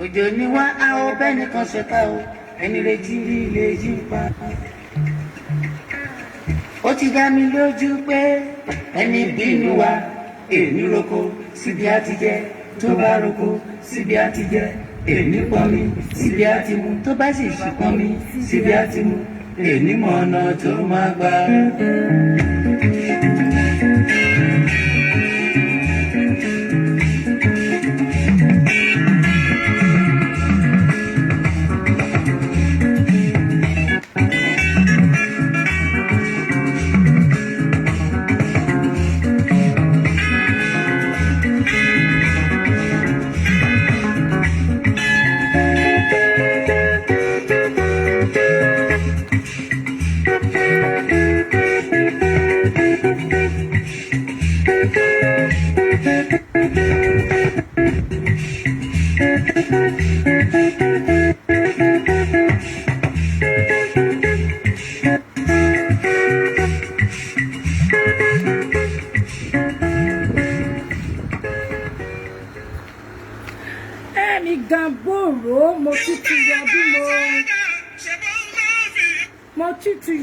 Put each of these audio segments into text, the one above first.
Òjò ni wá a ó bẹ́ẹ̀ nìkan ṣe ká o ẹni retí rí ilé yí pa. Ó ti dá mi lójú pé ẹni bínú wa èmi roko síbi á ti jẹ tó bá roko síbi á ti jẹ èmi pọn mi síbi á ti mu tó bá sì ṣì pọn mi síbi á ti mu èmi mọ ọ̀nà tó máa gbà.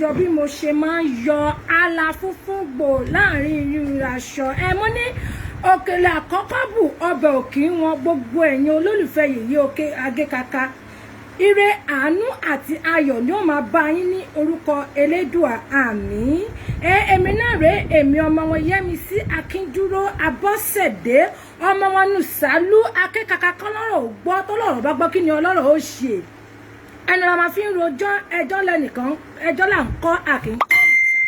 Yọ bí mo ṣe máa ń yọ ala funfun gbò láàrin irú aṣọ mo ní òkèlè àkọ́kọ́ bù ọbẹ̀ òkì wọn gbogbo ẹ̀yin olólùfẹ́ yèyé òkè agékaka ire àánú àti ayọ̀ ni ó máa bá yín ní orúkọ elédùà àmín èmi náà rèé èmi ọmọ wọn Yẹ́misí Akíndúró Abọ́sẹ̀dé ọmọ wọn Nùsálú akékaka kọ́lọ́rọ̀ ò gbọ́ tọ́lọ́rọ̀ bá gbọ́ kí ni ọlọ́rọ̀ ó ṣe ẹnu la máa fi ń rojọ́ ẹjọ́ lẹ́nìkan ẹjọ́ là ń kọ́ àkínkọ́ ìjà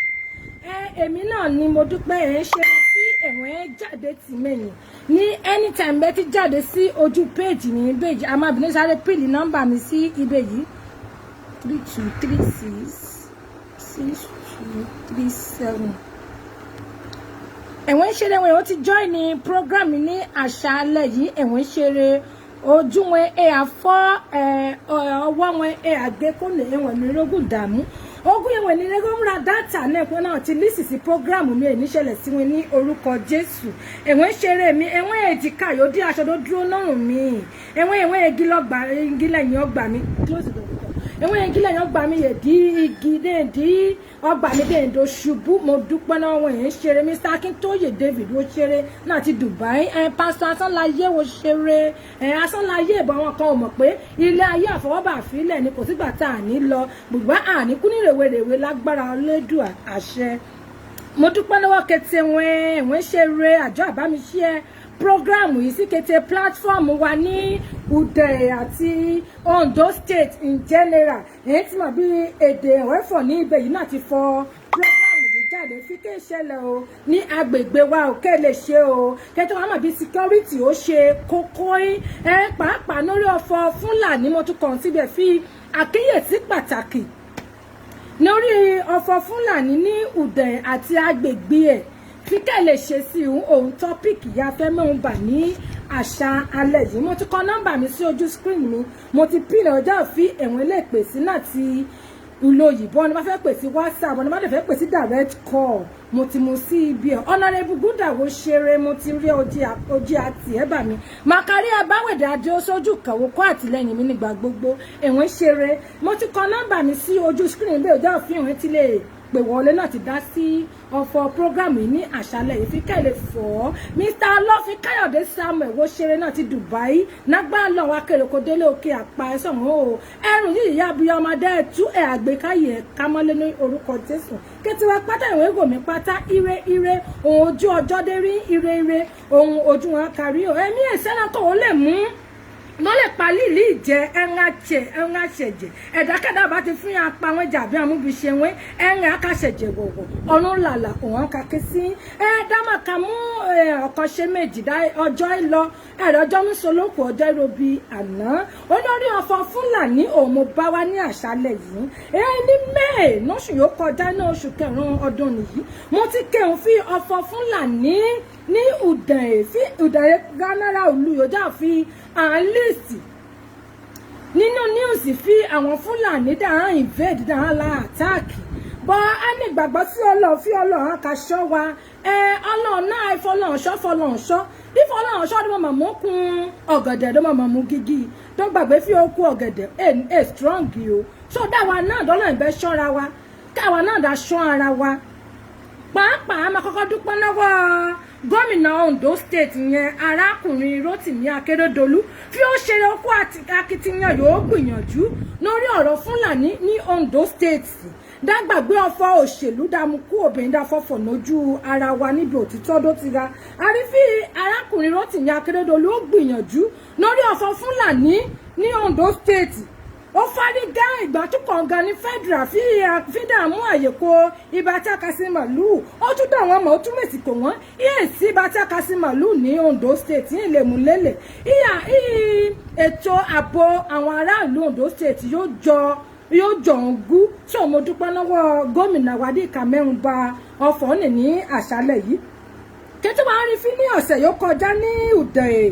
èmi náà ni mo dúpẹ́ ṣe sí ẹ̀wọ̀n jáde tì mẹ́yìn ní anytime bẹ́ẹ̀ ti jáde sí ojú péèjì mi péèjì amábìnrin sáré pìlì nọ́mbà mi sí ibẹ̀ yìí 32366237 ẹ̀wọ̀n ṣeré wọn ó ti join ní program ní àṣálẹ́ yìí ẹ̀wọ̀n ṣeré ojú wọn àfọ́ ọwọ́ wọn àgbékọ́lẹ̀ ẹ̀wọ̀n ní rógùn dààmú ogun ẹ̀wọ̀n ní rẹ́gọ́múra dátà náà pé náà ti lísì sí prógráàmù mi níṣẹ̀lẹ̀ sí wọn ní orúkọ Jésù ẹ̀wọ̀n ṣeré mi ẹ̀wọ̀n èjìká yóò dí aṣọ tó dúró lọ́rùn mi ẹ̀wọ̀n igi lẹ́yìn ọgbà mi ẹ̀wọ̀n igi lẹ́yìn ọgbà mi yẹ dí igi dé ọgbà mi dé ǹdó ṣubú mo dúpẹ́ náà wọ́n yẹn ṣeré Mr. Akintoye David ó ṣeré náà ti Dubai Pastor Asánláyé ó ṣeré Asánláyé ìbọn wọn kan ò mọ̀ pé ilé ayé àfọwọ́bà àfilẹ̀ ni kò sígbà tá à ní lọ gbogbo àní kú ní rèwerèwe lágbára Olódùà àṣẹ mo dúpẹ́ lọ́wọ́ kété wọ́n ṣeré àjọ àbámiṣẹ́ programu yìí sí kété platform wa ní Ude àti Ondo State in general èyí tí mo bí èdè ẹ̀wẹ́fọ̀ ní ibẹ̀ yìí náà ti fọ programu yìí jáde fi ké ṣẹlẹ̀ o ní agbègbè wa ò ké lè ṣe o kẹtọ́ wọn mọ̀ bí security ó ṣe kókó pàápàá lórí ọ̀fọ̀ Fúlàní mo tún kàn síbẹ̀ fi àkíyèsí pàtàkì lórí ọ̀fọ̀ Fúlàní ní Ude àti agbègbè ẹ̀ fi ké lè ṣe sí ohun tọ́pìkì ya fẹ́ mẹ́rin bà ní àṣà alẹ́ yìí mo ti kọ nọ́mbà mi sí ojú screen mi mo ti pín ọjọ́ òfin ẹ̀wọ̀n ilé ìpèsè náà ti ìlò òyìnbó ọ̀nà bá fẹ́ pè sí WhatsApp ọ̀nà bá fẹ́ pè sí direct call mo ti mú sí ibi ẹ̀ Honorable Gúdàwó ṣeré mo ti rí ojí àti ẹ̀bà mi Màkàrí Abáwẹ̀dẹ̀ adé ó sójú kàwó kọ́ àtìlẹ́yìn mi nígbà gbogbo ẹ̀wọ̀n ṣeré mo ti kọ nọ́mbà mi sí ojú screen ilé ọjọ́ òfin ẹ̀wọ̀n ti lè pè wọlé náà ti dá sí ọ̀fọ̀ programu ní àṣálẹ́ ìfikẹ́lẹ̀ fọ́ Mr. Lọ́fi Káyọ̀dé Samuel wo ṣeré náà ti Dubai nágbà lọ́wọ́ akérèkó délé òkè àpá ẹ̀sán o ẹrù yìí ìyá abúlé ọmọdé tú ẹ̀ àgbékáyè kámọ́lé ní orúkọ Jésù kétiwá pátá ìwé gòmí pátá ire ohun ojú ọjọ́ dé rí ire ohun ojú wọn kárí o ẹ̀mí ẹ̀sẹ̀ náà kò ó lè mú mọ́lẹ̀ palíìlì jẹ́ ẹ̀rìn àṣẹ̀jẹ̀ ẹ̀dákẹ́dá bá ti fún yàn pa wọn jàbí àwọn ibi ṣe wọn ẹ̀rìn àkàṣẹ̀jẹ̀ wọ̀wọ̀ ọ̀run làlà òun kàkẹ́ sí dámàkà mú ọ̀kan ṣe méjì dá ọjọ́ ìlọ ẹ̀rọ ọjọ́ ń solókù ọjọ́ ìrọbí àná olórí ọ̀fọ̀ Fúlàní òun mo bá wá ní àṣálẹ̀ yìí ní May lóṣù yóò kọjá ní oṣù kẹrin ọdún nìyí mo ti kẹun fi ọ̀fọ̀ Fúlàní ní Udare gánárà olùyọjà fi àlìsì nínú níùsì fi àwọn Fúlàní dáhà invade dáhà la àtáàkì bọ́ á ní ìgbàgbọ́ sí Ọlọ́run fi Ọlọ́run ká ṣọ́ wa Ọlọ́run náà ìfọlọ́runṣọ́ ìfọlọ́runṣọ́ ni mo mọ̀ mú kun ọ̀gẹ̀dẹ̀ ló mọ̀ mú gígí tó gbàgbé fi okú ọ̀gẹ̀dẹ̀ ẹ̀ strong o ṣó dáwa náà dọ́là ìbẹ́ ṣọ́ra wa káwa náà dá ṣọ́ ara wa pàápàá máa kọ́kọ́ dúpẹ́ lọ́wọ́ gómìnà Ondo State yẹn arákùnrin Rotimi Akeredolu fi ó ṣe okú akitiyan yóò gbìyànjú lórí ọ̀rọ̀ Fúlàní ní Ondo State dágbàgbé ọ̀fọ̀ òṣèlú dàmúkú obìnrin dáfọ́fọ̀ lójú ara wa níbi òtítọ́ ló ti ra àrífí arákùnrin Rotimi Akeredolu ó gbìyànjú lórí ọ̀fọ̀ Fúlàní ní Ondo State ó fárígá ìgbàtúkọ̀ gan ní federal fi dààmú àyèkó ibà tí a kà sí màlúù ó tún dà wọ́n mọ̀ ó tún mèsì kò wọ́n sí ibà tí a kà sí màlúù ní Ondo State ní ilé múlẹ̀lẹ̀ ètò ààbò àwọn aráàlú Ondo State yóò jọ ń gú tí mo dúpẹ́ lọ́wọ́ gómìnà Wádìíkà mẹ́rin ba ọ̀fọ̀ ní àṣálẹ̀ yìí kẹ́tí wàá rí fi ní ọ̀sẹ̀ yóò kọjá ní Udare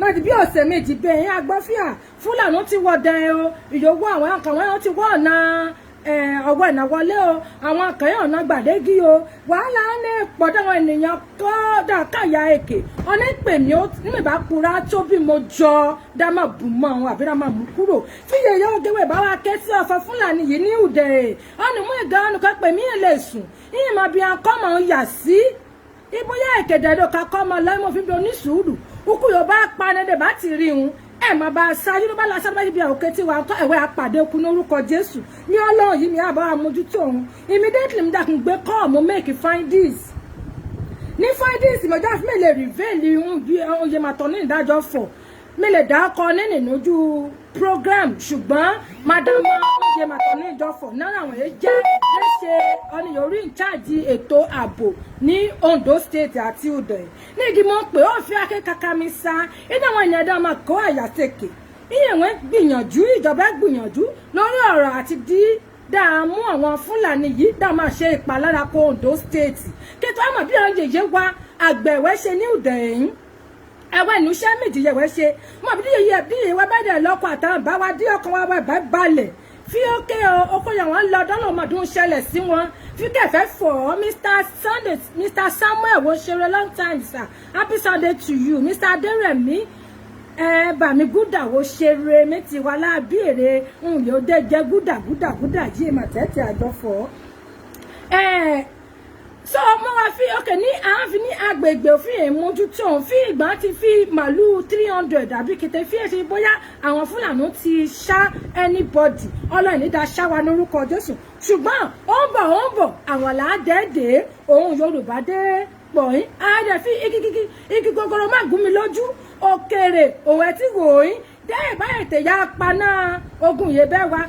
náà ti bí ọ̀sẹ̀ méjì bẹ́ẹ̀ yẹn agbáfíà Fúlàní ti wọ̀ dán o ìyówó àwọn àkànwé wọn ti wọ̀ ọ̀nà ọwọ́ ìnáwọlé o àwọn akẹ́yọ̀ ọ̀nà gbàdégí o wàhálà ní pọ̀dọ̀ àwọn ènìyàn kọ́dà káyà èkè ọ̀nà ìpè mí ó nígbà bá pura tó bí mo jọ dámà bù mọ́ àwọn àbí dámà mú kúrò fíyè yóò géwé bá wa ké sí ọ̀fọ̀ Fúlàní yìí ní Udare ọ̀nà mú ìgbà ọ̀nà kan pè mí lè sùn yìí máa bí akọ́mọ̀ ń yà sí ibóyá èkèdè ló ka kọ́ ọmọ lọ́mọ fi bí onísùúrù ukú yóò bá pa ẹnẹ́dẹ̀ bá ti rí un máa bá a ṣáájú ló bá la ṣáájú báyìí bí òkè tí wàá tọ́ ẹ̀wẹ́ apàdé okun lórúkọ Jésù ní Ọlọ́run yìí mi àbá àmójútó òun immediately mi dàkún gbé kọ́ mo make findings ní findings mo já fún mi lè reveal bí oyè màtọ́ ní ìdájọ́ fọ̀ mi lè dá ọkọ nínú ìnójú program ṣùgbọ́n madam oyè màtọ́ ní ìjọfọ̀ náà àwọn èyí jẹ́ léṣe ọ̀nìyàn orí ìcháàjì ètò ààbò ní Ondo State àti Udare ní ìgbìmọ̀ pé ó fi akẹ́kọ̀ọ́ mi sá iná àwọn ènìyàn dá máa kó àyàtẹ̀kẹ̀ ìyẹn wọ́n gbìyànjú ìjọba gbìyànjú lórí ọ̀rọ̀ àti dààmú àwọn Fúlàní yìí dá máa ṣe ìpalára kó Ondo State kẹtọ́ àmọ́ bí àwọn yèyé wa àgbẹ̀wẹ́ ṣe ní Udare yìí ẹwẹ́ ìlú iṣẹ́ méjì yẹ̀wẹ́ ṣe mọ̀ bí ìwé bá dẹ̀ lọ́kọ̀ àtàwọn bá wa dí ọkàn wa bá balẹ̀ fi ókè okòyà wọn lọ dọ́nà ọmọdún ṣẹlẹ̀ sí wọn fi kẹfẹ́ fọ̀ Mr. Samuel wo ṣeré long time sir happy Sunday to you Mr. Aderemi bàmí gúdà wo ṣeré méjì wà láàbí èrè yóò dé jẹ́ gúdà yìí mà tẹ́tẹ́ àjọfọ́ so mo wá fi ní àáfin ní agbègbè òfin èmójútó òun fi ìgbà ti fi màlúù 300 àbí kété fi èsì bóyá àwọn Fúlàní ti ṣá anybody Ọlọ́run ní dá ṣá wa lórúkọ Jésù ṣùgbọ́n ó ń bọ̀ àwọn làádẹ́ẹ̀dẹ́ òun Yorùbá dé pọ̀yìn àádẹ́ fi igi gogoro má gún mi lójú òkèrè òun ẹ̀ tí wòóyìn dé ìbáyìí tẹ̀yà paná ogun yìí bẹ́ẹ̀ wá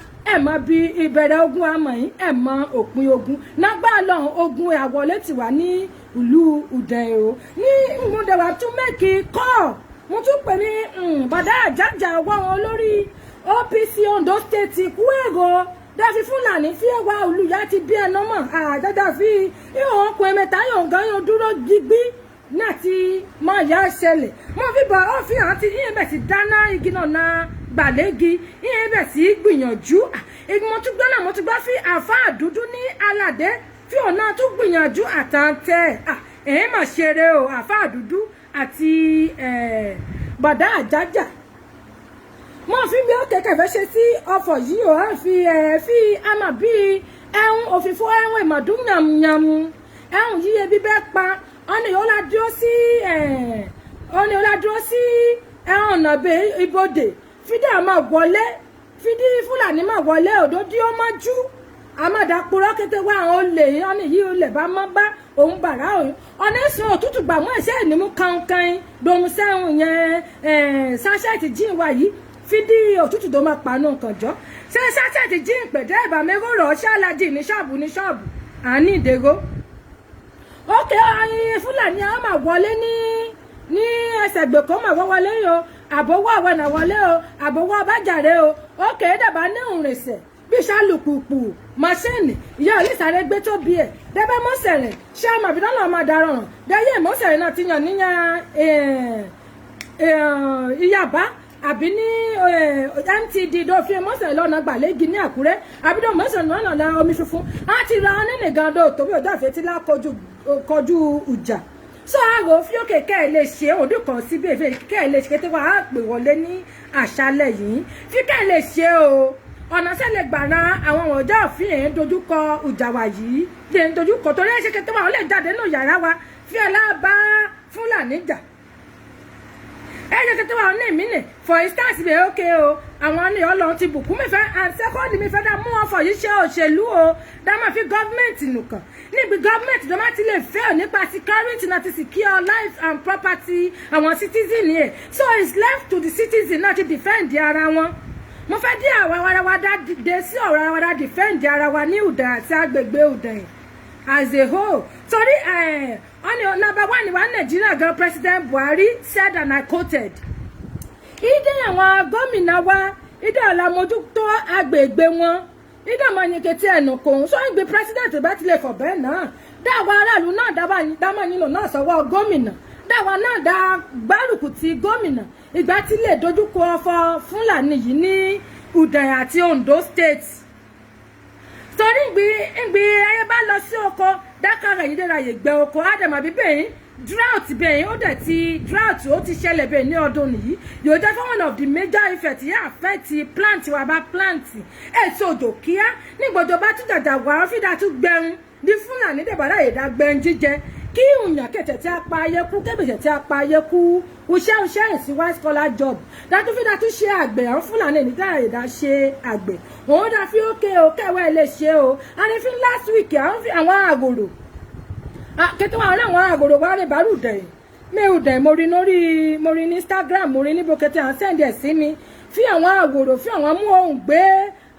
mọ bí ìbẹ̀rẹ̀ ogun àmọ̀ yìí mọ òpin ogun nágbà lọ́hùn ogun àwọlé ti wà ní ìlú Udare o ní ìmúdẹ̀wà tún mẹ́kì kọ́ mo tún pè ní bàdá àjájà ọwọ́ wọn lórí OPC Ondo State kú èrò dáfi Fúlàní fi ẹwà olùyá ti bí ẹnà mọ̀ àjájà fi ìhàn ọkùnrin mẹ́ta yóò gan yóò dúró digbí náà ti máa yá ṣẹlẹ̀ mo fi bọ̀ ọ́ fi hàn ti yín bẹ̀ sí dáná igi náà náà gbàlégi ìyẹn bẹ̀ sí gbìyànjú mo tún gbọ́ fi àfáà dúdú ní aládé fi ọ̀nà tún gbìyànjú àtàntẹ́ èyí mà ṣeré o àfáà dúdú àti bàdá àjájà mo fi bí ó kẹ̀kẹ́ fẹ́ ṣe sí ọ̀fọ̀ yìí o fi àmà bíi ẹ̀hún òfìfo ẹ̀hún ìmọ̀dún yàmùyàmù ẹ̀hún yíyẹ bíbẹ́ pa ọ̀nà yóò ládúró sí ẹ̀hún ọ̀nà ibodè fídà máa wọlé fídí Fúlàní máa wọlé òdòdí ó máa jú amada purọ́ kété wá àwọn olè oni yi olè bá mọ́ bá òun bàrà òun ọ̀nà sùn òtútù gbà mọ́ ẹ̀ṣẹ́ ni mú kankan dohun sẹ́hùn yẹn sáṣẹ́ẹ̀tì jíìn wa yìí fídí òtútù tó máa pàánù nǹkan jọ ṣé sáṣẹ́ẹ̀tì jíìn pẹ̀dẹ́ ìbà mẹ́rọ̀rọ̀ ṣáláàjì ní ṣọ́ọ̀bù àní ìdèrò ókè ọyìn fúlàní àwọn máa wọlé ní ẹsẹ̀ gbèkó máa wọlé o àbówó àwọn wọlé o àbówó ọbàjàre o ókè dàbà ní òǹrẹ̀sẹ̀ bí ṣàlùpùpù mọ́ṣíìnì ìyá olùsàrè gbé tó bí ẹ̀ dẹ́bẹ́ mọ́sẹ̀rẹ̀ ṣé àmọ̀bìnrin náà máa darọ̀rùn dẹ́yẹ mọ́sẹ̀rẹ̀ náà ti yàn níyàn ìyàbá àbí ní mtd dófin mọ́sẹ̀rẹ̀ lọ́nà gbàlẹ́gì ní àkúrẹ́ àbí dọ́ mọ́sẹ̀rẹ̀ lọ́nà omi funfun á ti ra ọ́nẹ́nì gan dó tóbi ọjọ́ àfẹ́tí lákọjú ìjà sọ àrò fíókè kẹ́ ẹ̀ lè ṣe òdù kan síbi èfè kẹ́ ẹ̀ lè ṣe kété wà á pè wọlé ní àṣálẹ̀ yìí fi kẹ́ ẹ̀ lè ṣe o ọ̀nà sẹ́lẹ̀ gbàrà àwọn ọ̀dọ́ òfin ẹ̀ ń dojúkọ ìjàwá yìí lè ń dojúkọ torí ẹ̀ ṣe kété wà ó lè jáde nínú yàrá wa fi ẹ̀ lábá fúlàní jà ẹ̀ ṣe kété wà ó ní ìmínì for instance bẹ́ẹ̀ ókè o àwọn ní ọlọ́run ti bùkún mi fẹ́ and second mi fẹ́ dá mú ọ̀fọ̀ yìí ṣe òṣèlú o dá máa fi gọ́ọ̀mẹ̀ntì nìkan níbi gọ́ọ̀mẹ̀ntì tó máa ti lè fail nípa security náà ti secure life and property àwọn citizen yẹn so it's left to the citizen náà ti defend ara wọn mo fẹ́ dí àwọn ara wa dá dé sí ọ̀rọ̀ ara wa dá defend ara wa ní Udan àti agbègbè Udan as a whole torí number one wa Nàìjíríà gan President Buhari said and I quoted ìdí àwọn gómìnà wa ìdí àlàmójútó agbègbè wọn ìdí àmọ́ yìnkẹ́tì ẹnu kò ń sọ ìgbé president bá tilẹ̀ fọ̀ bẹ́ẹ̀ náà dáwọ́ aráàlú náà dámọ̀ nínú náà sọ́wọ́ gómìnà dáwọ́ náà dá gbárùkù ti gómìnà ìgbà tí lè dojúkọ ọ̀fọ̀ Fúlàní yìí ní Udan àti Ondo state torí ìgbì ẹyẹ bá lọ sí oko dákàrà yìí dẹ́ra yè gbẹ oko ádámà bíbẹ̀yìn drought bẹ́ẹ̀ ó dẹ̀ ti drought ó ti ṣẹlẹ̀ bẹ́ẹ̀ ní ọdún yìí yóò jẹ́ fún one of the major effects yẹn affect plant wa bá plant èso òjò kíá nígbòjò bá tún jàjà wà ó fìdá tún gbẹrun ní Fúlàní dẹ̀bàrà èdè gbẹrun jíjẹ kí ìyàn kẹ̀tẹ̀ tí a pa ayé kú kébèjẹ̀ tí a pa ayé kú iṣẹ́ ìsìn white collar job dátú fìdá tún ṣe àgbẹ̀ àwọn Fúlàní ní dára èdè ṣe àgbẹ̀ òun dá fi ókè o kẹwàá lè ṣe o ànífín last week àwọn àgòrò kété wà láwọn àgòrò wà lè bá Udan mi Udan mo rí ní Instagram mo rí níbo kété à ń send ẹ̀ sí mi fi àwọn àgòrò fi àwọn mú ohun gbé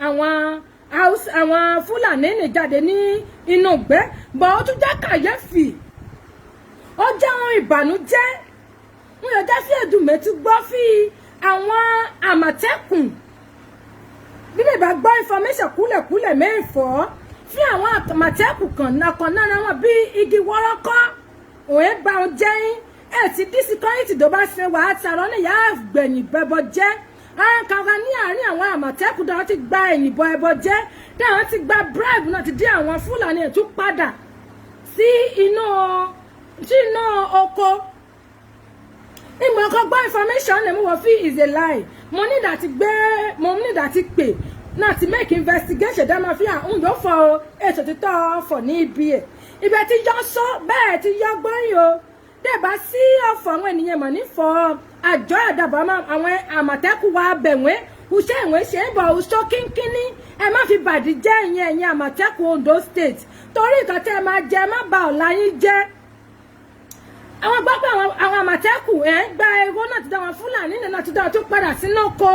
àwọn Fúlàní ní jáde ní inú gbẹ́ bọ̀ ó tún jẹ́ kàyéfì ó jẹ́ ohun ìbànújẹ́ wọn yóò jẹ́ sí Èdùmẹ̀tì gbọ́ fi àwọn Àmọ̀tẹ́kùn bí lè bá gbọ́ information kúlẹ̀kúlẹ̀ mẹ́fọ̀ọ́ fi àwọn Àmọ̀tẹ́kùn kan náà wọn bí igi wọ́rọ́kọ́ òun bá wọn jẹ́yìn ẹ̀ ti dí security tó bá ṣe wà á ti àrọ́ níyà gbẹ̀yìn bẹ́bọ jẹ́ àwọn kankan ní àárín àwọn Àmọ̀tẹ́kùn dáwọn ti gba ẹ̀yìnbọn ẹbọ jẹ́ dáwọn ti gba bribe náà ti dí àwọn Fúlàní ẹ̀ tún padà sí inú oko ìmọ̀ ọkọ̀ gbọ́ information lè mú wọ́n fi is a lie mo ní ìdàtí pè náà ti make investigation dá máa fi hàn ń yóò fọ ètò títọ́ fọ̀ ní ibi ẹ̀ ibẹ̀ tí yọ sọ bẹ́ẹ̀ tí yọ gbọ́yìn o dẹ̀bá sí ọ̀fọ̀ àwọn ènìyàn mọ̀ nífọ̀ àjọ àdàbọ̀ àwọn Àmọ̀tẹ́kùn wa bẹ̀wẹ́ iṣẹ́ ìwé ṣe ń bọ̀ ọ̀ṣọ́ kínkínní ẹ má fi bàdí jẹ́ ẹ̀yin Àmọ̀tẹ́kùn Ondo state torí nǹkan tẹ́ ẹ máa jẹ má ba ọ̀la yín jẹ́ àwọn gbọ́ pé àwọn Àmọ̀tẹ́kùn gba ewó náà ti dá wọn Fúlàní náà ti dá wọn tó padà sínú oko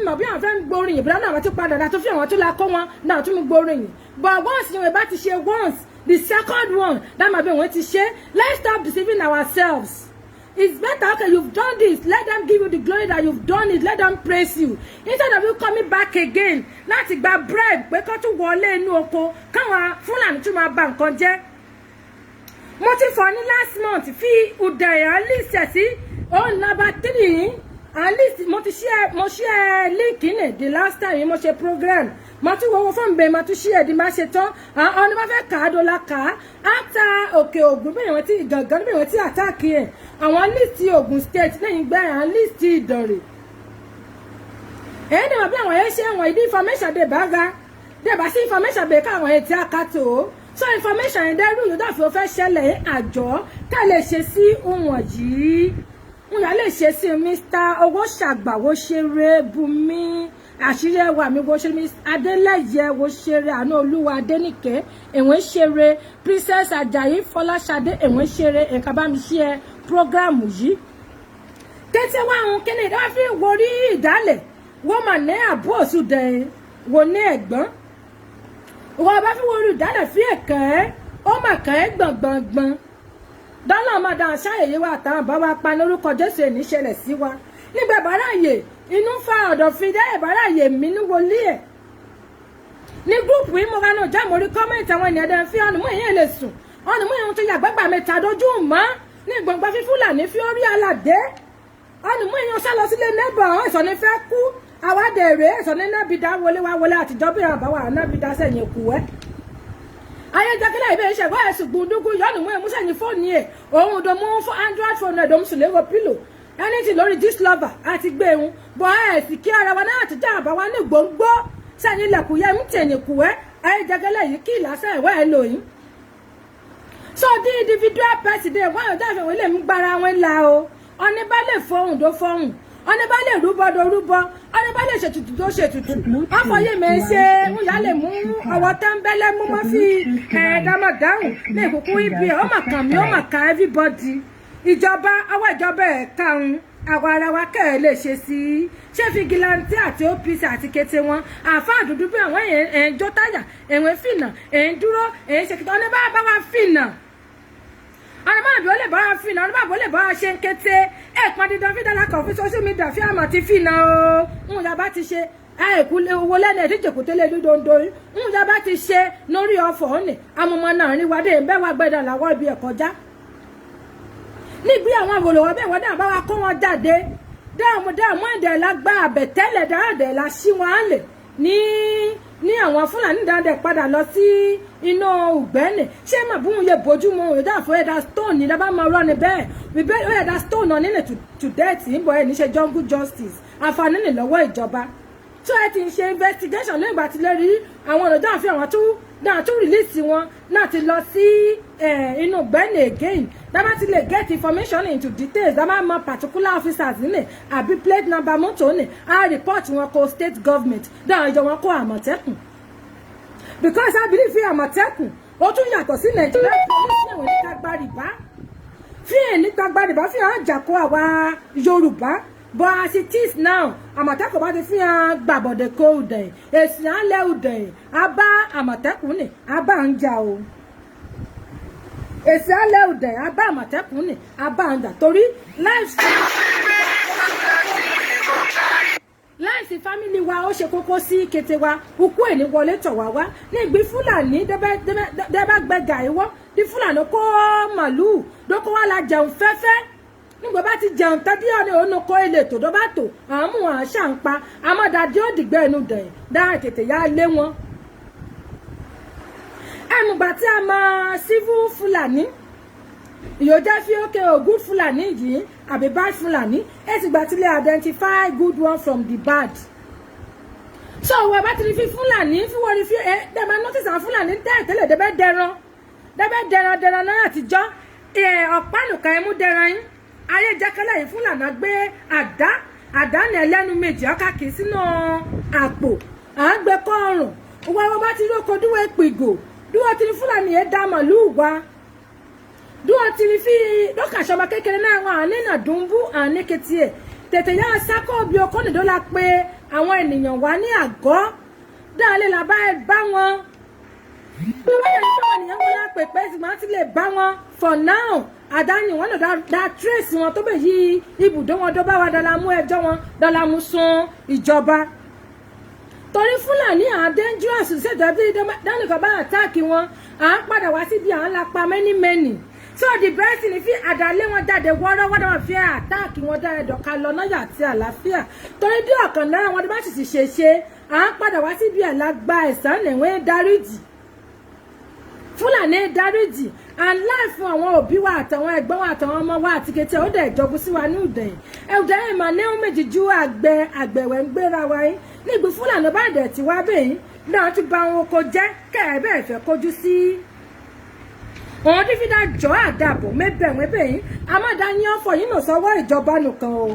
mọ̀ bí àwọn fẹ́ ń gbórin ìbílẹ̀ náà wọ́n ti padà dá tó fi àwọn tó la kó wọn náà tún mú gbórin yìí but once ìwé bá ti ṣe once the second one that might be when to share. Let's stop deceiving ourselves. It's better, okay, you've done this. Let them give you the glory that you've done it. Let them praise you. Instead of you coming back again, láti gba bread, pé kó tún wọlé inú oko, káwọn Fúlàní tún máa bà nǹkan jẹ́. Mo ti fọ ní last month fi Udan at least sí on number 3. At least mo share link in it the last time mo ṣe program. Mo tún wo fún be mo tún share di ma ṣe tán. On ma fẹ́ ka do la ka. After Òkè Ògùn be wọ́n ti gangan be wọ́n ti attack ẹ̀. Àwọn list Ògùn state lẹ́yìn gba àwọn list Ìdànrè. Ni mo bí àwọn ẹ ṣe àwọn ìdí information de baga. De ba sí information be ka àwọn ẹ ti akato. So information en deru yo da fi o fẹ́ ṣẹlẹ̀ àjọ ká lè ṣe sí ohun yìí. Mo ya lè ṣe sí Mr. Owó Ṣàgbàwó ṣeré Bùnmi àṣírí ẹwà mi wo ṣe mi Adélẹ́yẹ wo ṣeré àánú Olúwa Adéníkẹ́ èwọ̀n ṣeré Princess Ajayi Fọláṣadé èwọ̀n ṣeré ẹ̀ka bá mi ṣe program yìí kété wá àwọn kíni ìdáwà fi wo rí ìdálẹ̀ wọ́n mà ní àbúrò sùdẹ̀ wo ní ẹ̀gbọ́n wọ́n bá fi wo rí ìdálẹ̀ fi ẹ̀kẹ́ ó mà kẹ́ gbọ̀ngbọ̀ngbọ̀n dọ́là máa dá aṣáyẹyẹ wa àtàwọn bá wa pa lórúkọ Jésù èní ṣẹlẹ̀ sí wa nígbà bàráyè inú fa ọ̀dọ̀ fi dẹ́ ìbáráyè mi ní wọlé ẹ̀ ní gúrùpù yìí mo ra náà jáàmù orí kọ́mẹ̀ntì àwọn ènìyàn dẹ́ fi ọ̀nà mú èyàn lè sùn ọ̀nà mú èyàn tó yà gbàgbà mẹ́ta dojú mọ́ ní gbọ̀ngbà fi Fúlàní fi orí aládé ọ̀nà mú èyàn sálọ sílé nẹ́bọ̀ ẹ̀sọ̀ ní fẹ́ kú àwádẹ rèé ẹ̀sọ̀ ní nábìdá wọlé wá wọlé àtijọ́ bí àbáwá nábìdá sẹ̀yìn kù ẹ́ ayéjakẹ́lẹ́ ìbẹ́ ìṣẹ̀gbọ́ ẹ̀sùn gbùndúgbù yọ́nù mú ẹ̀mú sẹ́yìn fóònù ẹ̀ òun dò mú fún Android phone ẹ̀ dòmùsùn lérò pílò ẹni tí lórí Gistlover àti gbé ehun bọ́ ẹ̀sì kí ara wa náà ti já àbá wa ní gbòǹgbò sẹ́yìn ilẹ̀kùn yẹ ń tẹ̀yìn kù ẹ́ ayéjakẹ́lẹ́ yìí kí ìlàsẹ̀ ìwẹ́ ẹ̀ lòyìn. so the individual person wọ́n yóò dáfẹ́ wọn lè mú gbára wọn la o ọ̀ní bá lè fọhùn tó fọhùn ọ̀ní bá lè rúbọ tó rúbọ ọ̀ní bá lè ṣètùtù tó ṣètùtù ọ̀fọ̀yé mi ṣe ń yà lè mú ọwọ́ tẹ́ńbẹ́lẹ́ mú mọ́ fi ẹ̀ẹ́dámọ̀ dáhùn ní ìkókó ibi ẹ̀ ó mà kàn mí ó mà kàn everybody ìjọba ọwọ́ ìjọba ẹ̀ karùn àwa ara wa kẹ́ ẹ̀ lè ṣe sí i ṣé fìgìláńtì àti OPC àti kété wọn àáfàá dúdú bí àwọn ẹ̀ ń jó táyà ẹ̀wọ̀n fìnà ẹ̀ ń dúró ẹ̀ ń ṣe kìtọ́ ọ̀ní bá wa fìnà ọ̀nà máa bí ó lè bá wa fìnà ọ̀nà máa bí ó lè bá wa ṣe ń kété ẹ̀pọ̀n dídán fídàlá kan fún social media fi àmọ̀ ti fìnà o ń yaba ti ṣe ẹ̀kú owó lẹ́nu ẹ̀díjẹ̀ kò tẹ́lẹ̀ dídòǹdò ń yaba ti ṣe lórí ọ̀fọ̀ ọ̀nì amọ̀mọ̀ náà rí wádé ń bẹ́ wá gbẹ́dà làwọ̀ ibi ẹ̀kọ́ já níbi àwọn àwòrán bẹ́ẹ̀ wọ́n dà bá wa kó wọn jáde dáàmú ẹ̀dẹ̀ la gba àbẹ̀tẹ́lẹ̀ dáàdẹ̀ la ṣí wọn á lè ní àwọn Fúlàní dáadẹ̀ padà lọ sí inú Ugbẹ́ni ṣé màbúrún yẹ bójúmu òun dáàfó ẹ̀dá stone ní dábàá máa rọ́ni bẹ́ẹ̀ wíbẹ́ ó ẹ̀dá stone náà nílẹ̀ to death ń bọ̀ ẹ̀ níṣẹ́ jungle justice àǹfààní ní lọ́wọ́ ìjọba tó ẹ ti ń ṣe investigation lẹ́yìn ìgbà tí lè rí àwọn ọ̀nà dáàfin àwọn tó release wọn náà ti lọ sí inú Ugbẹ́ni again dábàá ti lè get information into details dábàá mọ particular officers nílẹ̀ àbí plate number mọ́tò ní a report wọn kó state government dáhùn ìjọ wọn kó Àmọ̀tẹ́kùn because I believe fi Àmọ̀tẹ́kùn ó tún yàtọ̀ sí Nàìjíríà police ẹ̀wọ̀n níta gbàrìbá fi ẹ̀ níta gbàrìbá fi hàn àjàkó àwa Yorùbá but as it is now Àmọ̀tẹ́kùn bá ti fi hàn gbàbọ̀dẹ̀ kó udẹ̀ èsì alẹ́ udẹ̀ abá Àmọ̀tẹ́kùn ní abá ń jà o èsì alẹ́ udẹ̀ abá Àmọ̀tẹ́kùn ní abá ń jà torí láìsí fámìlì wa ó ṣe kókó sí kété wa ukú ẹni wọlé tọ̀ wá ní ìgbì Fúlàní dẹ́bà gbẹ̀gà ìwọ́ ní Fúlàní kó màlúù dókó wá la jẹun fẹ́fẹ́ nígbà bá ti jẹun tẹ́bí ọ̀nà òun kó ilé tò dọ́bà tò àwọn mú wọn àṣà ń pa amọ̀dàdí ó dìgbẹ́ ẹnu dẹ̀ dáhà tètè yá lé wọn. ẹnùgbà tí a mọ civil Fúlàní ìyójá fi ókè o good Fúlàní yìí àbí bad Fúlàní ẹ sì gbà tí lè identify good one from the bad. so wọ́n bá ti rí fi Fúlàní fi wọ́n rí fi dẹ̀ máa notice àwọn Fúlàní tẹ́lẹ̀ dẹ́bẹ́ dẹran náà àtijọ́ ọ̀pánùkà ẹmú dẹran yín ayé jákẹ́lẹ̀ yìí Fúlàní gbé àdá ní ẹlẹ́nu méjì ọkà kì í sínú àpò à ń gbé kọ́ ọrùn wọ́n bá ti rí oko dúró ìpìgò dúró ti rí Fúlàní yẹn dá màlúù wá dúró ti rí fi lọ́kàṣọba kékeré náà wọn àní nà dùnbú àní ketí ẹ̀ tètè yá sákọ́ bí ọkọ́ nìdọ́là pé àwọn ènìyàn wá ní àgọ́ dáálé la bá wọn bí wọ́n yẹ kí àwọn ènìyàn wọn lápè pé ṣùgbọ́n ti lè bá wọn for now àdáni wọn náà dá trace wọn tó bẹ̀ yí ibùdó wọn dọ́bà wa dọ́là mú ẹjọ́ wọn dọ́là mú sun ìjọba torí Fúlàní à dangerous ṣèjọba bí dánìkan bá àtáàkì wọn à ń padà wá síbi à ń lapa many so the best ni fi àdálé wọn jáde wọ́rọ́wọ́rọ́ wọn fi àtáàkì wọn dára ẹ̀dọ̀ka lọ náyà àti àlàáfíà torí bí ọ̀kan lára wọn bá sì ṣe à ń padà wá síbi àlágbá ẹ̀sán lẹ́wọ̀n dáríjì Fúlàní dáríjì and life fún àwọn òbí wa àtàwọn ẹ̀gbọ́n wa àtàwọn ọmọ wa àti kété ó dẹ̀ jọgún sí wa ní Ùdẹ̀yìn ẹ̀ùdẹ̀ ìmọ̀ ní ó méjì ju àgbẹ̀wẹ̀ ń gbéra wa yín nígbì Fúlàní bá dẹ̀ tí wá bẹ́yìn náà ti ba àwọn oko jẹ́ kẹ́ẹ̀bẹ́ ẹ̀fẹ́ kojú sí wọn tí fi dá jọ àdàbò mẹ́bẹ̀yìn amádá yín ọ̀fọ̀ yín nà sọ́wọ́ ìjọba nìkan o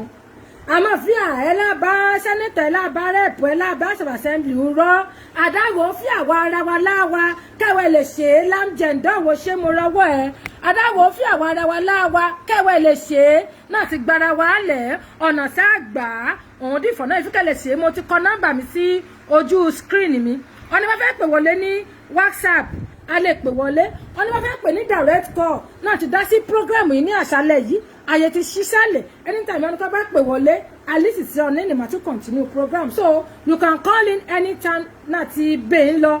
Amafia elaba senator elaba rep elaba assembly nro adawo fi awa ara wa lawa kewe le se lam jendo wo se mo rowo e adawo fi awa ara wa lawa kewe le se na ti gbara wa le ona sa gba ohun di fona ifi kele se mo ti ko number mi sí ojú screen mi oni ma fe pe wọlé ní WhatsApp a lè pè wọlé oni ma fe pe ní direct call na ti dá sí program yìí ní àṣálẹ́ yìí aye ti sisale anytime you come back pe wọlé at least it's on any to continue program so you can call in anytime na ti be nlo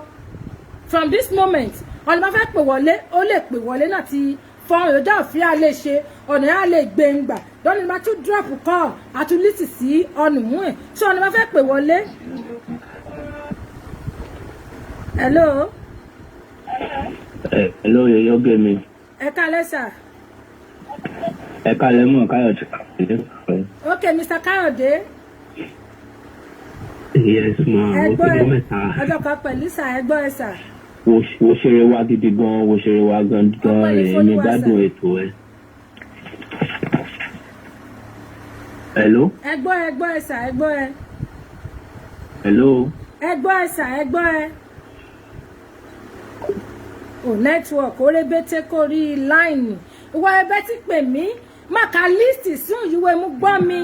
from this moment on ma fẹ́ pe wọlé ó lè pe wọlé na ti phone yo da fi a lè ṣe ọ̀nà a lè gbé ngba don ma to drop call at least sí on mu e so on ma fẹ́ pe wọlé hello hello yo gemi ẹ kálẹ́ sir. Ẹ kálẹ́ mọ́ Káyọ̀dé. Okay, Mr. Káyọ̀dé. Yes, ma. Ó ti mẹ́ta. Ọjọ́ kan pẹ̀lú sà ẹgbọ́ ẹ sà. Wo ṣeré wá gidi gan, wo ṣeré wá gan rẹ̀, èmi gbádùn ètò ẹ. Hello? Ẹgbọ́ ẹ sà, ẹgbọ́ ẹ. Hello? Ẹgbọ́ ẹ sà, ẹgbọ́ ẹ. O network ó rébété kó rí line. Ìwọ ẹbẹ ti pè mí. Maka list soon you will mú gbọ́ mi.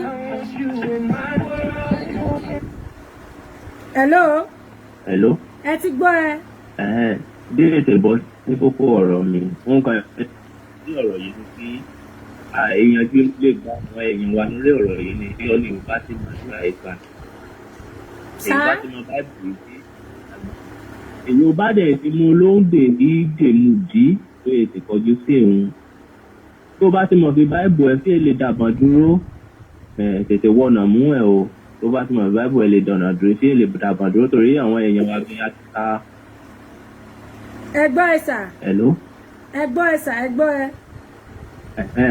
Hello? Hello? Ẹ ti gbọ́ ẹ. Bí ètò ìbọn ní kókó ọ̀rọ̀ mi, wọ́n kàn sí ọ̀rọ̀ yìí ní kí èèyàn tí ó lè gba àwọn èèyàn wa lórí ọ̀rọ̀ yìí ni bí ó ní ìbá tí mo ṣe àìsà. Ìbá tí mo bá dì í sí. Èyí ò bá dẹ̀ tí mo ló ń dè ní dèmùdí tó yẹ ti kọjú sí òun. Tó bá ti mọ̀ fi báìbù ẹ fi lè dàbọ̀ dúró tètè wọ̀nà mú ẹ o tó bá ti mọ̀ fi báìbù ẹ lè dọ̀nà dúró fi lè dàbọ̀ dúró torí àwọn èèyàn wa bí a ti ta. Ẹgbọ́ ẹ sà. Hello? Ẹgbọ́ ẹ sà, ẹgbọ́ ẹ.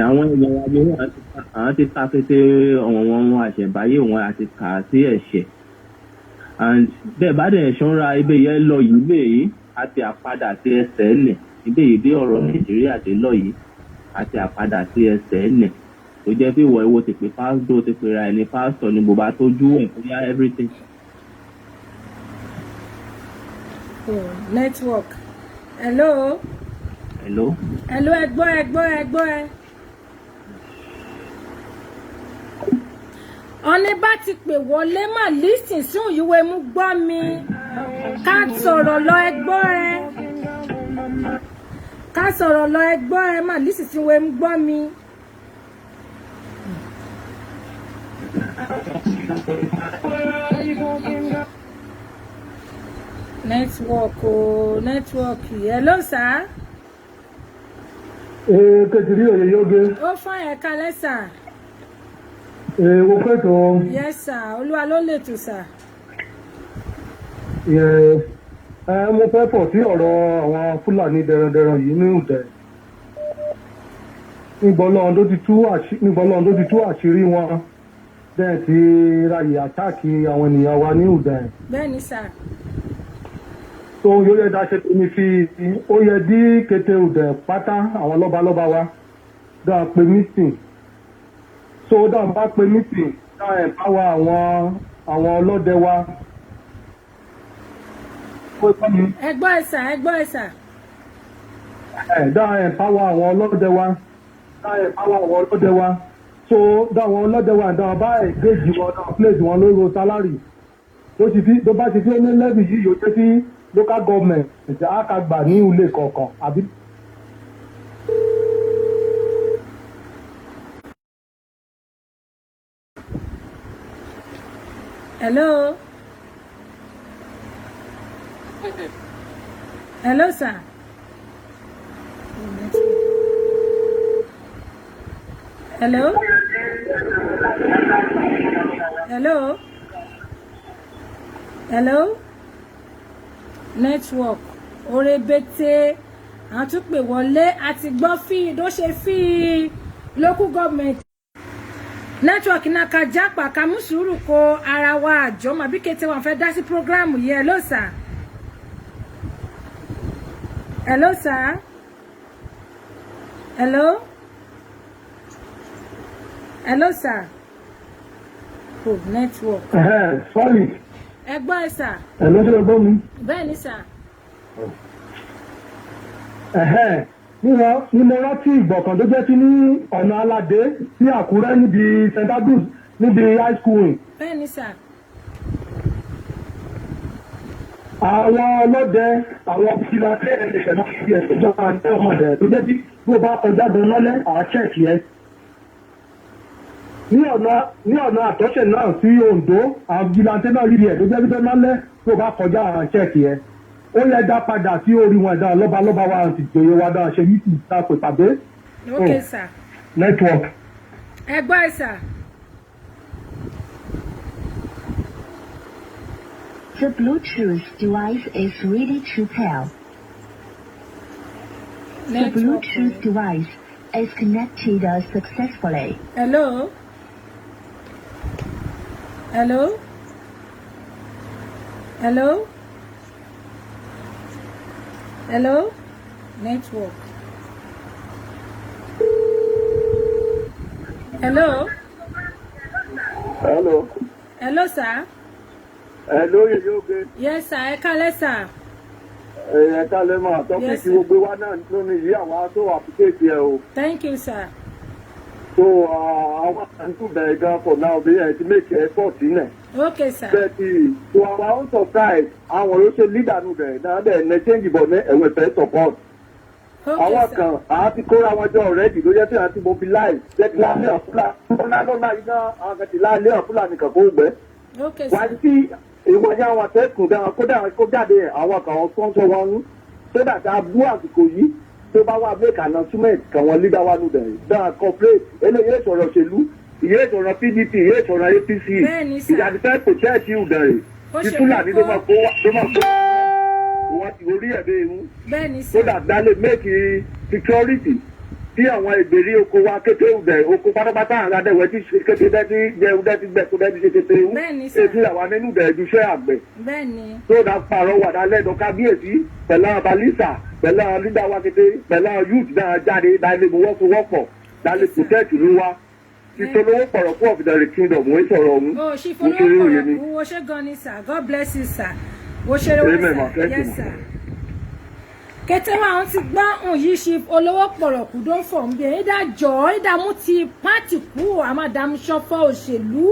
Àwọn èèyàn wa bí àwọn ti ta kété wọn àṣẹ̀báyé wọn àti kà á sí ẹ̀ṣẹ̀ and bẹ́ẹ̀ bá dẹ̀ ṣọ́ra ibẹ̀ yẹn lọ yìí bẹ́ẹ̀ àti àpadà sí ẹsẹ̀ ẹ̀nẹ̀ ibẹ̀ yìí dé ọ̀rọ̀ Nàìjíríà ti lọ yìí àti àpadà sí ẹsẹ̀ ẹ̀nẹ̀ tó jẹ́ pé ìwọ ìwọ ti pè pásítọ̀ ti pè ra ẹni pásítọ̀ ni bó bá tójú ẹ̀ kó yá everything. Oh, network. Hello? Hello? Hello, ẹgbọ́ ẹ. Ọ̀nì bá ti pè wọlé mà lísìn sí òyìnwó mú gbọ́ mi. Ká sọ̀rọ̀ lọ ẹgbọ́ ẹ. Ká sọ̀rọ̀ lọ ẹgbọ́ ẹ mà lísìn sí òyìnwó mú gbọ́ mi. Network. Hello, sir. Kejìrí òye yóge. Ó fún ẹ̀ka lẹ́sà. Wo pẹ̀tọ́. Yes, sir. Olúwa ló lè tù, sir. Mo fẹ́ pọ̀ sí ọ̀rọ̀ àwọn Fúlàní dẹrandẹran yìí ní Ùdẹ̀. Nígbọ́lọ́run tó ti tú àṣírí wọn. Bẹ́ẹ̀ ti ráyè àtáàkì àwọn ènìyàn wa ní Ùdẹ̀. Bẹ́ẹ̀ni, sir. So yóò yẹ dáṣe tèmi fi ó yẹ dí kété Ùdẹ̀ pátá àwọn lọ́balọ́ba wa dáa pé mítìn. So dáa bá pé mítìn dáa ẹ̀páwà àwọn ọlọ́dẹ wa. Ẹgbọ́ ẹ̀sà. Dáa ẹ̀páwà àwọn ọlọ́dẹ wa. So dáa àwọn ọlọ́dẹ wa dáa bá ẹ̀gẹ́jì wọn dáa pléjì wọn lórí sálárì. Tó bá ti fi ní lẹ́bì yìí yóò jẹ́ sí local government ìjà àkàgbà ní ilé kọ̀ọ̀kan àbí. Hello, sir. Hello. Network orebete àtúpè wọlé àti gbọ́ feed ó ṣe feed local government network náà ká jápa ká mú sùúrù kó ara wa àjọ mà bí kété wọn fẹ́ dá sí program yìí. Hello, sir. Hello, sir. Hello, sir. Oh, network. Sorry. Ẹ gbọ́ ẹ sà. Ẹ ló ṣe gbọ́ mi. Bẹ́ẹ̀ ni sà. Ní mo rántí ìgbọ̀kàn tó jẹ́ sí ní ọ̀nà Aládé sí Àkúrẹ́ níbi St. Andrews níbi high school. Bẹ́ẹ̀ ni sà. Àwọn ọlọ́dẹ àwọn fìlàtẹ́ ẹ̀ṣẹ̀ náà fi ẹ̀sẹ̀ jọba ní ọmọdé tó jẹ́ sí bó bá kọjá gan lọ́lẹ́ àwọn chẹ́ẹ̀kì ẹ̀. Ní ọ̀nà àtọ́ṣẹ̀ náà sí Oǹdó àwọn fìlàtẹ́ náà rí ẹ̀ tó jẹ́ sí lọ́lẹ́ tó bá kọjá àwọn chẹ́ẹ̀kì ẹ̀. Ó yẹ dá padà sí orí wọn ẹ̀dá lọ́balọ́ba wa àti ìjòyè wa dáa ṣe yìí ti ta pè pàdé. Okay sà. Network. Ẹ gbọ́ ẹ sà. The Bluetooth device is ready to pair. The Bluetooth device is connected successfully. Hello? Hello? Hello? Hello? Network. Hello? Hello. Hello, sir. Hello, Yoyoge. Yes, sir. Ẹ kálẹ́, sir. Ẹ kálẹ́ máa tọ́kì tí gbogbo wa náà lónìí yìí àwọn tó àpíkéèkì ẹ o. Thank you, sir. So àwọn àǹtí bẹ̀rẹ̀ gan for now bí ẹ ti make effort nílẹ̀. Okay, sir. Bẹ́ẹ̀ni to our own surprise àwọn olóṣèlú leader nù bẹ̀rẹ̀ náà bẹ̀rẹ̀ ní change bọ̀ ní ẹ̀wọ̀n ìfẹ́ support. Okay, Àwọn sir. kan àti kóra wọn jọ already ló yẹ kí àti mobilize jẹ́kí láàlẹ́ ọ̀fúlà lọ́nà iná àwọn kan ti láàlẹ́ ọ̀fúlà nìkan kó gbẹ́. Okay, Wá sir. sí ìwọ̀nyí àwọn akẹ́kọ̀ọ́ gan kódà kó jáde àwọn kan sponsor wọn nú sódà tá a bú àsìkò yìí tó bá wà make announcement kan wọn leader wa nù bẹ̀rẹ̀ dáa corporate eléyìí ìṣòro òṣèlú ìyé ìṣòro PDP ìyé ìṣòro APC Bẹ́ẹ̀ni, sir. ìjàdífẹ́ kò chẹ́ẹ̀kì ìbẹ̀rẹ̀ Ó tí ṣe Fúlàní kókó. ló máa kó wọn ti orí ẹ̀ bẹ́ẹ̀ mú Bẹ́ẹ̀ ni, sir. sódà dálé make security tí àwọn ìgbèrí oko wa kété ìbẹ̀ oko pátápátá àwọn adẹ́wẹ̀ tí kété dẹ́tí jẹun dẹ́tí gbẹ̀kú dẹ́tí ṣe kété ewu Bẹ́ẹ̀ni, sir. ètí àwọn nínú ìbẹ̀ ìdúṣẹ́ àgbẹ̀ Bẹ́ẹ̀ ni. tó dá pààrọ̀ wà dálẹ́dọ̀ kábíyèsí pẹ̀lú àwọn balisa pẹ̀lú àwọn lídà wa kété pẹ̀lú àwọn youth náà jáde dálé wọ́pọ̀ dálé protect ló wá ìtòlówó pọ̀rọ̀ fún of the kingdom wọ́n sọ̀rọ̀ ọ̀hún Oh, she mo follow ṣe rí òye ni. wo ṣe gan ni, sir. God bless you, sir. Wo ṣe rí Amen, ma. wọn, sir. Thank you, Yes, ma. sir. Kété wa àwọn ti gbọ́ ohun yìí ṣe olówó pọ̀rọ̀kù tó ń fọ̀ ń bí ìdájọ́ ìdààmú ti pátì kú àmàdàmú ṣọ́fọ́ òṣèlú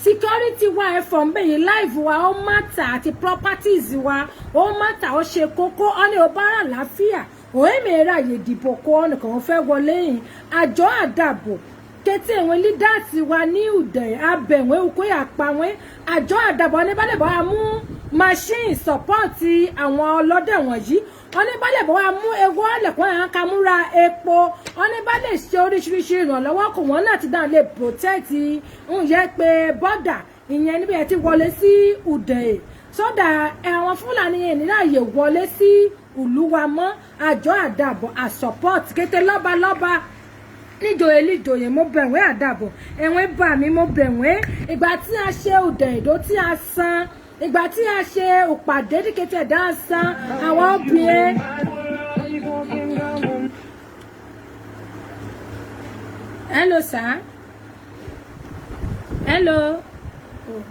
security wa ẹ̀fọ́ ń bẹ̀yìn life wa ó mátà àti properties wa ó mátà ó ṣe kókó ọ́nà ọ̀bára láfíà òhèmẹ̀rẹ̀ àyè ìdìbò kó ọ̀nà kan fẹ́ wọlé yìí àjọ àdàbò kété ìwọ̀n lídàtì wa ní ìdẹ̀ abẹ̀wé okó àpawẹ́ àjọ àdàbò oníbàlẹ̀bọ̀ wa mú machine support àwọn ọlọ́dẹ̀ wọ̀nyí oníbàlẹ̀bọ̀ wa mú ewu ọ̀lẹ̀kùn àwọn kamúra epo oníbàlẹ̀ ṣe oríṣiríṣi ìrànlọ́wọ́ kò wọ́n náà ti dáhùn lè protect ń yẹ pé bọ́dà ìyẹn níbi ẹ̀ ti wọlé sí ìdẹ̀ sọ́dà àwọn Fúlàní yẹn nílẹ̀ àyè wọlé sí ìlú wa mọ́ àjọ àdàbò àsupport kété lọ́balọ́ba níjòyè líjòyè mo bẹ̀wé àdàbọ̀ ẹ̀wọ̀n bà mí mo bẹ̀wé ìgbà tí a ṣe òdè ìdó tí a san ìgbà tí a ṣe òpàdé díkẹ́tẹ̀ ẹ̀dá san àwọn obìnrin. Hello, sir. Hello. Oh,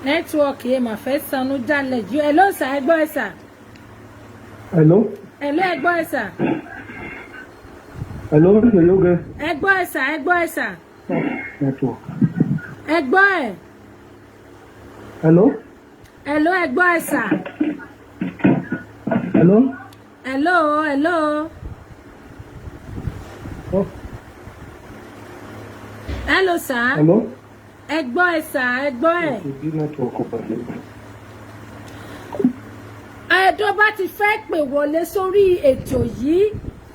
network yìí mà fẹ́ sanú jálẹ̀ jù. Hello, sir. Ẹ gbọ́ ẹ sà. Hello. Hello, ẹ gbọ́ ẹ sà. Hello, Yoyoge. Ẹ gbọ́ ẹ sà, ẹ gbọ́ ẹ sà. Network. Ẹ gbọ́ ẹ. Hello. Hello, ẹ gbọ́ ẹ sà. Hello. Hello. Oh. Hello, sir. Hello. Ẹ gbọ́ ẹ sà, ẹ gbọ́ ẹ. Network ọ̀pọ̀lọpọ̀. Ẹ̀dọ́ bá ti fẹ́ pè wọlé sórí ètò yìí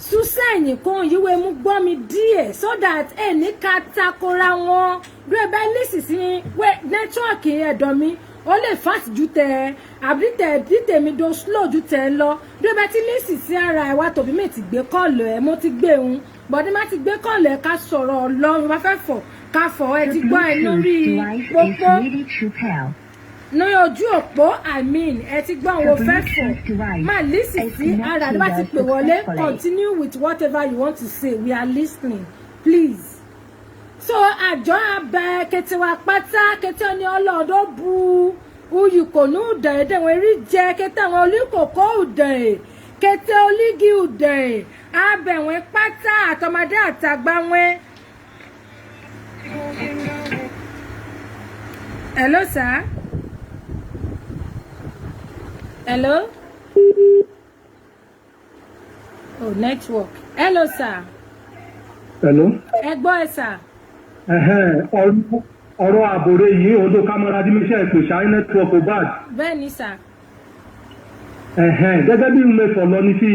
súsẹ̀yìn kan yíwé mú gbọ́ mi díẹ̀ so that ẹnì ká takora wọn bí ẹ bá nísinsìnyí wẹ́ nẹ́tíwọ̀kì ẹ̀dọ̀ mi ó lè fast ju tẹ àbí tèmi do slow ju tẹ lọ bí ẹ bá ti nísinsìnyí ara ẹ̀ wá tòbí mi ti gbé kọ́ọ̀lù ẹ̀ mo ti gbé òun bọ̀dé má ti gbé kọ́ọ̀lù ẹ̀ ká sọ̀rọ̀ ọlọ́run wá fẹ́ fọ̀ ká fọ̀ ẹ ti gbọ́ ẹ lórí pópó ní ojú òpó ẹ ti gbọ́ àwọn fẹ́ fọ̀ máa lísì sí ara ní bá ti pè wọlé continue with whatever you want to say we are listening please. so àjọ abẹ kẹtẹwà pátá kẹtẹ ní ọlọ́dọ̀ bu uyùkònú ùdẹ̀ ẹ̀dẹ̀wọ̀n erí jẹ kẹtẹ àwọn olùkòkò ùdẹ̀ kẹtẹ olígi ùdẹ̀ abẹ̀wọ̀n pátá àtọmọdé àtàgbà wọn. Hello, sir. Hello. Oh, network. Hello, sir. Hello. Ẹ gbọ́ ẹ sà. Ọ̀rọ̀ àbòrè yìí odò kámọ́ra dímíṣẹ́ ìpè ṣáì network ò bad. Bẹ́ẹ̀ni sà. Gẹ́gẹ́ bí mo fọ̀ lọ ní sí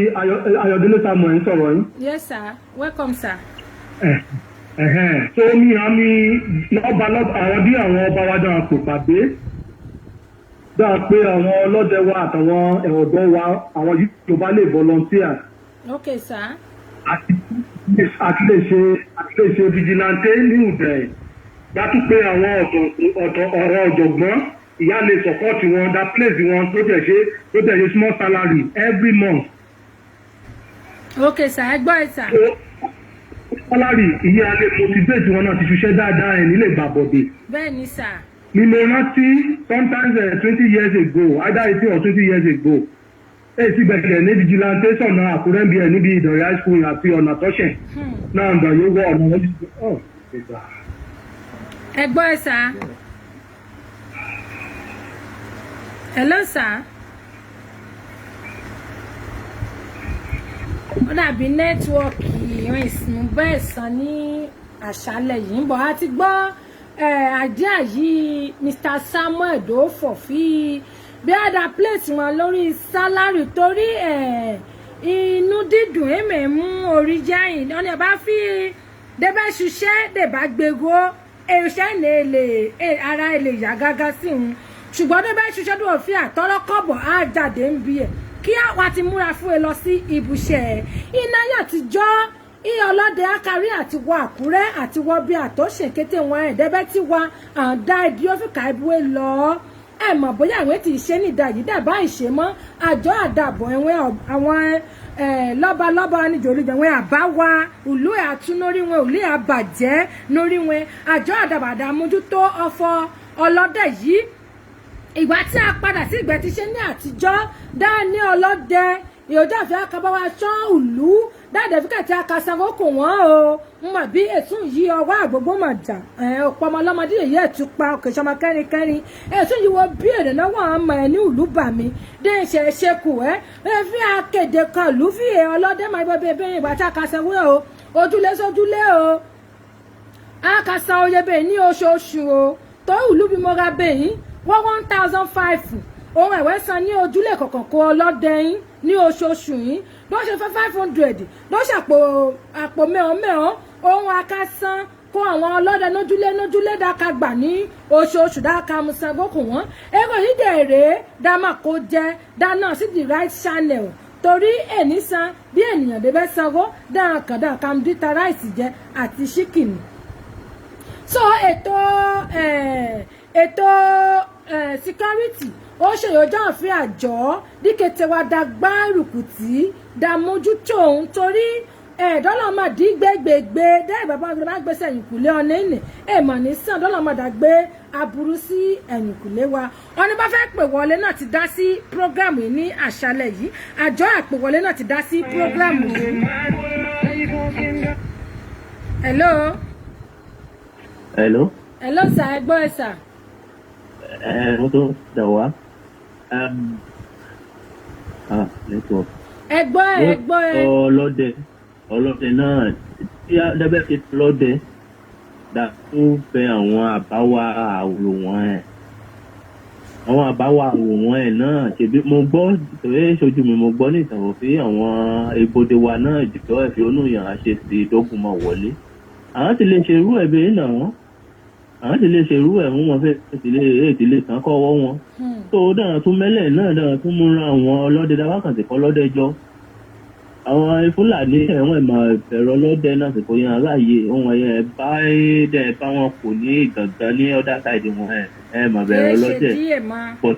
Ayọ̀délé Samuel ń sọ̀rọ̀ yín. Yes, sir. Welcome, sir. So mi àmì lọ́ba àwọn bí àwọn ọba wa dáa pè pàdé dáa pé àwọn ọlọ́dẹ wa àtàwọn ọ̀dọ́ wa àwọn yìí tó bá lè volunteer. Okay, sir. Àti lè ṣe vigilante ní Ùdẹ̀ yàtú pé àwọn ọ̀rọ̀ ọ̀jọ̀gbọ́n ìyá lè support wọn that place wọn tó tẹ̀ ṣe small salary every month. Okay, sir. Ẹ gbọ́ ẹ sà. Salary ìyá lè motivate wọn náà ti ṣiṣẹ́ dáadáa ẹ̀ nílé ìgbàbọ̀dé. Bẹ́ẹ̀ni sà. Ni mo rántí sometimes 20 years ago either 18 or 20 years ago èsì bẹ̀rẹ̀ ní vigilante sọ̀nà Àkúrẹ́ bí ẹ̀ níbi Ìdànrè high school àti ọ̀nà tọ́ṣẹ̀ náà ń dàn yóò wọ ọ̀nà wọn. Ẹ gbọ́ ẹ sà. Hello, sir. Ó dàbí nẹ́tíwọ́ọ̀kì ìrìn ìsìn bẹ́ẹ̀ sàn ní àṣálẹ̀ yìí ń bọ̀ á ti gbọ́ àjẹ́ yìí Mr. Samuel Dofo fi bí àdá plate wọn lórí sálárì torí inú dídùn èmè mú orí jáyìn wọn ni ẹ bá fi débẹ̀ ṣiṣẹ́ dèbà gbégó èṣẹ́ ní ara èlè yà gágá sí òun ṣùgbọ́n débẹ̀ ṣiṣẹ́ tó fi àtọ́rọ́kọ̀bọ̀ á jáde ń bí ẹ̀ kí àwa ti múra fún ẹ lọ sí ibùṣẹ́ iná yà ti jọ́ iye ọlọ́dẹ akari àti wọ Àkúrẹ́ àti wọ bí àtọ́ṣe kété wọn ẹ̀ẹ́dẹ́bẹ́ tí wa àǹdá ibi ó fi kà ibùwé lọ ẹ mọ̀ bóyá àwọn tí ì ṣe nídà yìí dàbá ìṣe mọ́ àjọ àdàbọ̀ ẹ̀wọ̀n àwọn lọ́balọ́ba níjòlójọ wọn àbá wa ìlú àtún lórí wọn òlé àbàjẹ́ lórí wọn àjọ àdàbàdà mójútó ọ̀fọ̀ ọlọ́dẹ yìí ìgbà tí a padà sí ìgbẹ́ tí ṣe ní àtijọ́ dání ọlọ́dẹ ìyọjọ́ àfi akabawa ṣán ìlú dáadáa fi kàtí akasanwó kò wọ́n o ń mọ̀ bí ètún yìí ọwọ́ àgbègbè mọ̀ jà ọ̀pọ̀ ọmọ ọlọ́mọdé yìí ẹ̀tún pa òkèṣọmọ kẹ́rin ètún yìí wọ́n bí èrè lọ́wọ́ ọmọ ẹ̀ ní ìlú bà mí dé ṣe ṣe kù ẹ́ fi akéde kan ìlú fi ọlọ́dẹ máa bọ́ bẹ́ẹ̀ ìgbà tí akasanwó o ojúlé sójúlé o akasan oyè bẹ́ẹ̀ ní oṣooṣù o tó ìlú bí mo ra bẹ́ẹ̀ wọ́n 1,500 ohun ẹ̀wẹ́ san ní ojúlé kọ̀ọ̀kan kó ọlọ́dẹ yín ní oṣooṣù yín ló ṣe fẹ́ 500 ló ṣàpò àpò mẹ́ọ̀mẹ́ọ̀ ohun akásán kó àwọn ọlọ́dẹ nójúlé dáka gbà ní oṣooṣù dáka musango kò wọ́n èrò yìí dẹ̀ rèé dáma kó jẹ́ dáná sí the right channel torí ẹni san bí ènìyàn débẹ̀ sanwó dáka mdíta ráìsì jẹ àti ṣíkìnì so ètò security ó ṣèyọjọ́ àfin àjọ díkẹtẹ wa dàgbà rùkùtì dàmójútó òun torí dọ́là máa dí gbégbègbè dẹ́ẹ̀ bàbá mi máa gbèsè ẹ̀yìnkùlé ọ̀nà ìní mà ní sàn dọ́là máa dàgbé aburú sí ẹ̀yìnkùlé wa ọ̀nà bá fẹ́ pè wọlé náà ti dá sí program yìí ní àṣálẹ̀ yìí àjọ àpèwọlé náà ti dá sí program yìí. Hello. Hello. Hello sir ẹ gbọ́ ẹ sir. Wọ́n tó dà wá. Network. Ẹ gbọ́ ẹ. Ọlọ́dẹ náà tí Adábẹ́ ti lọ́dẹ dà tó bẹ àwọn àbáwá àwòrán ẹ̀. Àwọn àbáwá àwòrán ẹ̀ náà ṣèbí mo gbọ́ ìtòwé ṣojú mi mo gbọ́ ní ìtàwọn fi àwọn ibodè wa náà jùlọ ẹ̀fí onúyàn àṣẹ ti dógún máa wọlé. Àwọn ti lè ṣe irú ẹ̀ bẹ́ẹ̀ náà wọ́n. Àwọn ti lè ṣe irú ẹ̀ wọ́n fẹ́ ìdílé kan kọ́wọ́ wọn. Tó dára tún mẹ́lẹ̀ náà dára tún múra àwọn ọlọ́dẹ dáwákàtí kọ́ lọ́dẹ jọ. Àwọn Fúlàní ẹ̀wọ̀n ìmọ̀ ẹ̀rọ ọlọ́dẹ náà sì kò yan aráàyè ohun ẹ̀yẹ bá wọn kò ní ìgbàgbọ́ ní ọ̀dà sáìdì wọn mà bẹ̀rẹ̀ ọlọ́dẹ. But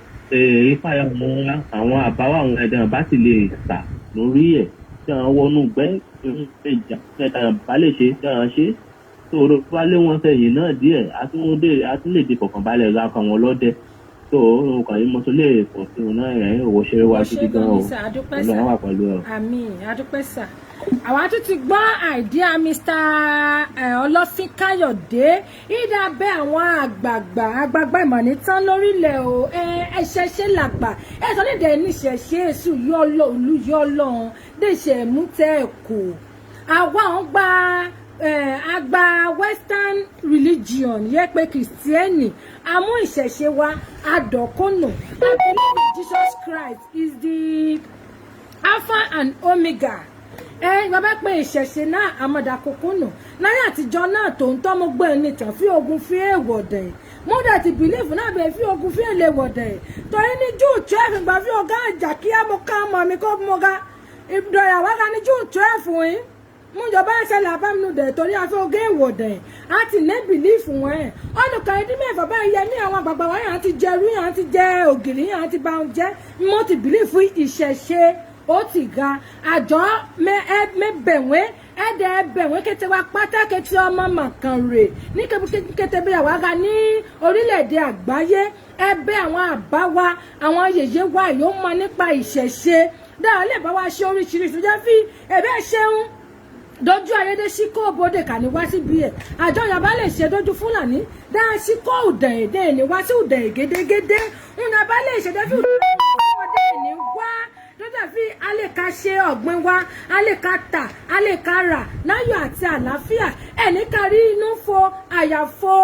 ìfàyà àwọn àbáwọ̀ àwọn ẹ̀dá bá sì lè sà lórí ẹ̀ tí àwọn wọnú gbẹ́ ìjà bá lè ṣe tí àwọn ṣe. tó o bá lé wọn sẹ́yìn náà díẹ̀ a tún lè di fọkànbalẹ̀ ra kan wọn lọ́dẹ tó o kàn yín mo tún lè pọ̀ sí wọn náà ẹ̀yìn òwò ṣeré wá gidi gan o ọlọ́run wà pẹ̀lú ẹ. àmín adúpẹ́ sà àwa tún ti gbọ́ àìdíà Mr. Ọlọ́fín Káyọ̀dé ìdàbẹ́ àwọn àgbààgbà ìmọ̀ní tán lórílẹ̀ o ẹ̀ṣẹ̀ṣẹ̀ làgbà ẹ̀sọ́ nídẹ̀ níṣẹ̀ṣẹ̀ èṣù yọ́lọ́ olú yọ́lọ́ déṣẹ̀ mú tẹ́ ẹ̀kọ́ àwa ń gba àgbà western religion yẹ pé kìrìsìtẹ́nì àmú ìṣẹ̀ṣẹ̀ wa àdọ̀kọ́nà I believe Jesus Christ is the Alpha and Omega bàbá pé ìṣẹ̀ṣẹ̀ náà àmọ̀dàkókò nù láyé àtijọ́ náà tó ń tọ́ mo gbọ́ ẹni tàn fi ogun fi èèwọ̀ dẹ̀ mo dẹ̀ ti bìlífù náà bẹ̀ fi ogun fi èlé wọ̀ dẹ̀ torí ní júù 12 ìgbà fi ọ̀gá àjà kí á mo ká mọ̀ mi kó mo ga ìdọ̀yàwó ká ní júù 12 yín mo jọba ẹsẹ̀ làbámu dẹ̀ torí afẹ́ ogun èèwọ̀ dẹ̀ á ti ní bìlífù wọn ẹ̀ ọ̀nùkàn ẹdín mẹ́fà báyìí yẹ ní àwọn àgbàgbà wọn yàn ti jẹ irú yàn ti jẹ ògìrì yàn ti bá wọn jẹ mo ti bìlífù ìṣẹ̀ṣe ó ti ga àjọ mẹ́bẹ̀wé ẹ̀ẹ́dẹ̀ẹ́bẹ̀wé kété wa pátákẹ́tì ọmọ màkànrè ní kété bí àwa ga ní orílẹ̀-èdè àgbáyé ẹbẹ́ àwọn àbá wa àwọn yèyé wa yóò mọ nípa ìṣẹ̀ṣe dáa lè bá wa ṣe oríṣiríṣi jẹ́ fi ẹ̀bẹ́ ṣeun dojú ayédè sí kó bóde kà ní wá síbi ẹ̀ àjọ yàrá lè ṣe dojú fúlàní dáa sí kó ùdà èdè ní wá sí ùdà ègédégédé ńnà bá lè ṣe dẹ́fí ùdà ní wá lọ́jà fi alẹ́ka ṣe ọ̀gbìn wa alẹ́ka tà alẹ́ka rà láyọ̀ àti àlàáfíà ẹ̀ní kárí inú fo àyàfo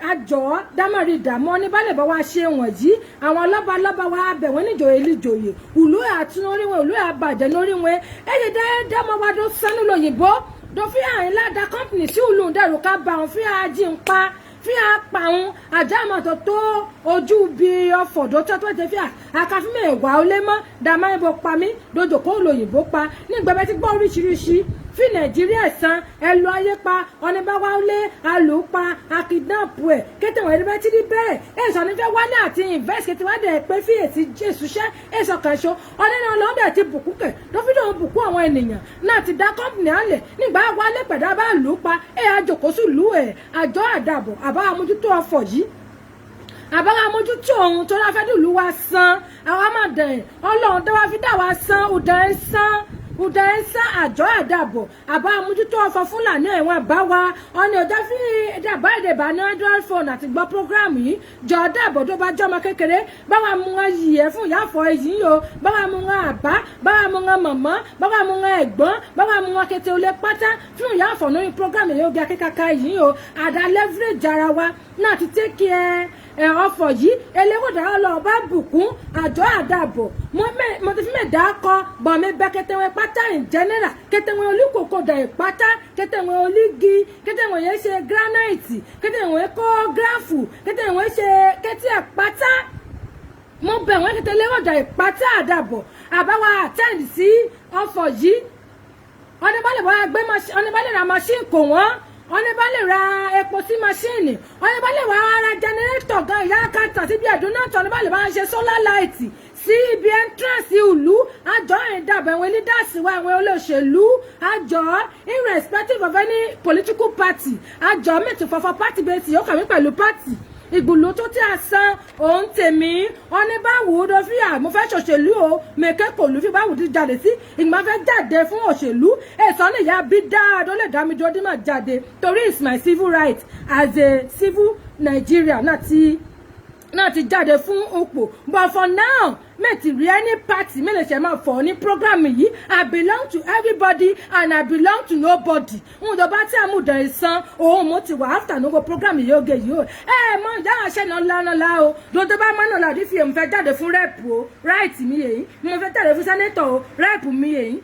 àjọ dámọ̀rí ìdààmú ní bálẹ̀ bá wa ṣe wọ̀nyí àwọn lọ́balọ́ba wa bẹ̀ wọ́n níjòyè níjòyè ìlú àtún orí wọn ìlú àbàjẹ́ lórí wọn èyí dáadáa wa tó sánú lóyìnbó tó fi àyìn ládàá kọ́mpìnì sí ìlú dẹ̀rù ká bá wọn fi àjí ń pa fi àpàwọn àjàmọ̀tò tó ojú bí ọ̀fọ̀dọ̀ tó ti fi àkàfímẹ̀ ìwà olé mọ́ dàmá ìbò pa mí dojòkó lòyìnbó pa nígbàgbẹ́ tí gbọ́ oríṣiríṣi fi nàìjíríà san ẹlò ayé pa ọ̀nìbáwá olé alùpà akidnapu ẹ̀ kété wọ̀nyí bẹ́ẹ̀ tí ní bẹ́ẹ̀ èso nífẹ̀ wálé àti invest kété wá dẹ̀ pé fi èsì jésù ṣẹ́ èso kan ṣo ọ̀nìnà ọlọ́dẹ̀ ti bùkún kẹ̀ lọ́fíìdọ̀ ń bùkún àwọn ènìyàn náà ti dá kọ́mpìnì àlẹ̀ nígbà wálé pẹ̀dá bá lù ú pa àjòkóṣù lù ẹ̀ àjọ àdàbọ̀ àbá àmójútó ọ̀fọ̀ yìí àbára mójútó ohun tó láfẹ́dùn lù wá san àwọn àmàdàn ọlọ́run tó wá fi dà wá san ùdà ẹ̀ san àjọ àdàbọ̀ àbá àmójútó ọ̀fọ̀ fúlàní ẹ̀wọ̀n àbá wa ọ̀nà ọ̀dà fi dàbá ìdèbà ní android phone àti gbọ́ program yìí jọ dàbọ̀ tó bá jọmọ kékeré báwa mú wọn yìí ẹ̀ fún ìyáfọ̀ èyí o báwa mú wọn àbá báwa mú wọn mọ̀mọ́ báwa mú wọn ẹ̀gbọ́n báwa mú wọn kété olè pátá fún ìyáfọ̀ lórí program yìí ó bí akẹ́kọ̀ọ́ yìí o àdá leverage ara wa náà ti take care ọ̀fọ̀ yìí eléwòdà ọlọ́ọ̀bá bùkún àjọ àdàbọ̀ mo ti fi mẹ́ẹ̀dá kọ́ bọ̀ mi bẹ́ kẹtẹ́wẹ́ pátá in general kẹtẹ́wẹ́ olúkòkò dà ìpátá kẹtẹ́wẹ́ olígi kẹtẹ́wẹ́ yẹn ṣe granite kẹtẹ́wẹ́ kọ́ gráfù kẹtẹ́wẹ́ ṣe kẹtẹ́ pátá mo bẹ̀ wọ́n kẹtẹ́ eléwòdà ìpátá àdàbọ̀ àbáwá attend sí ọ̀fọ̀ yìí ọ̀nẹ́bálẹ̀ ra machine kò wọ́n ọ̀nẹ́bálẹ̀ ra epo sí machine ọ̀nẹ́bálẹ̀ wà ra generator gan ìyá kàtà síbi ẹ̀dúnnáàtọ̀ ọ̀nẹ́bálẹ̀ bá ń ṣe solar light sí ibi entrance ìlú àjọ ìdàbẹ̀ àwọn leaders wa àwọn olóṣèlú àjọ irrespective of any political party àjọ mẹ́tò fọ́fọ́ party bẹ́ẹ̀ tí ó kàwé pẹ̀lú party ìgbùlù tó tí a san òun tèmi wọn ní báwo ló fi mo fẹ́ ṣòṣèlú o mèké kò lù fi báwo ti jáde sí ìgbà fẹ́ jáde fún òṣèlú èso nìyá bí dáadọ́ lè dá mi dúró dí mà jáde torí it's my civil right as a civil Nigeria náà ti jáde fún òpó but for now mẹ́tì rí any party mẹ́lẹ̀ ṣe máa fọ̀ ní program yìí I belong to everybody and I belong to nobody ń dọ̀bá tí a mú dàn ìsan òun mo ti wà after no go program yìí oge yìí o mọ ìyá àṣẹ náà o dòdò bá mọ́ náà láti fi èmi fẹ́ jáde fún rep o right mi èyí mo fẹ́ jáde fún senator o rep mi èyí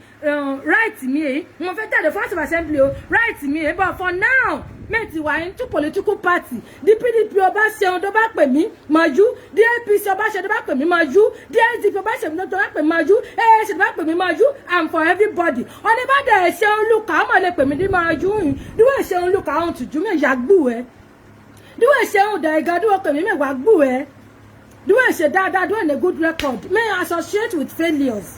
right mi èyí mo fẹ́ jáde fún house of assembly o right mi èyí but for now mẹ́tì wà ní two political party the PDP ọba ṣeun tó bá pè mí máa yú the APC ọba ṣe tó bá pè mí máa yú the SDP ọba ṣe tó bá pè mí máa yú AAC tó bá pè mí máa yú and for everybody ọ̀nẹ́bàdà ẹ̀ṣẹ̀ olùkà ọmọ lè pè mí ní máa yú yìí díwọ̀ ẹ̀ṣẹ̀ olùkà ọ̀hún tùjú mẹ́yà gbù ẹ́ díwọ̀ ẹ̀ṣẹ̀ ọ̀dà ẹ̀gá díwọ̀ pè mí mẹ́wàá gbù ẹ́ díwọ̀ ẹ̀ṣẹ̀ dáadáa díwọ̀ ní good record may associate with failures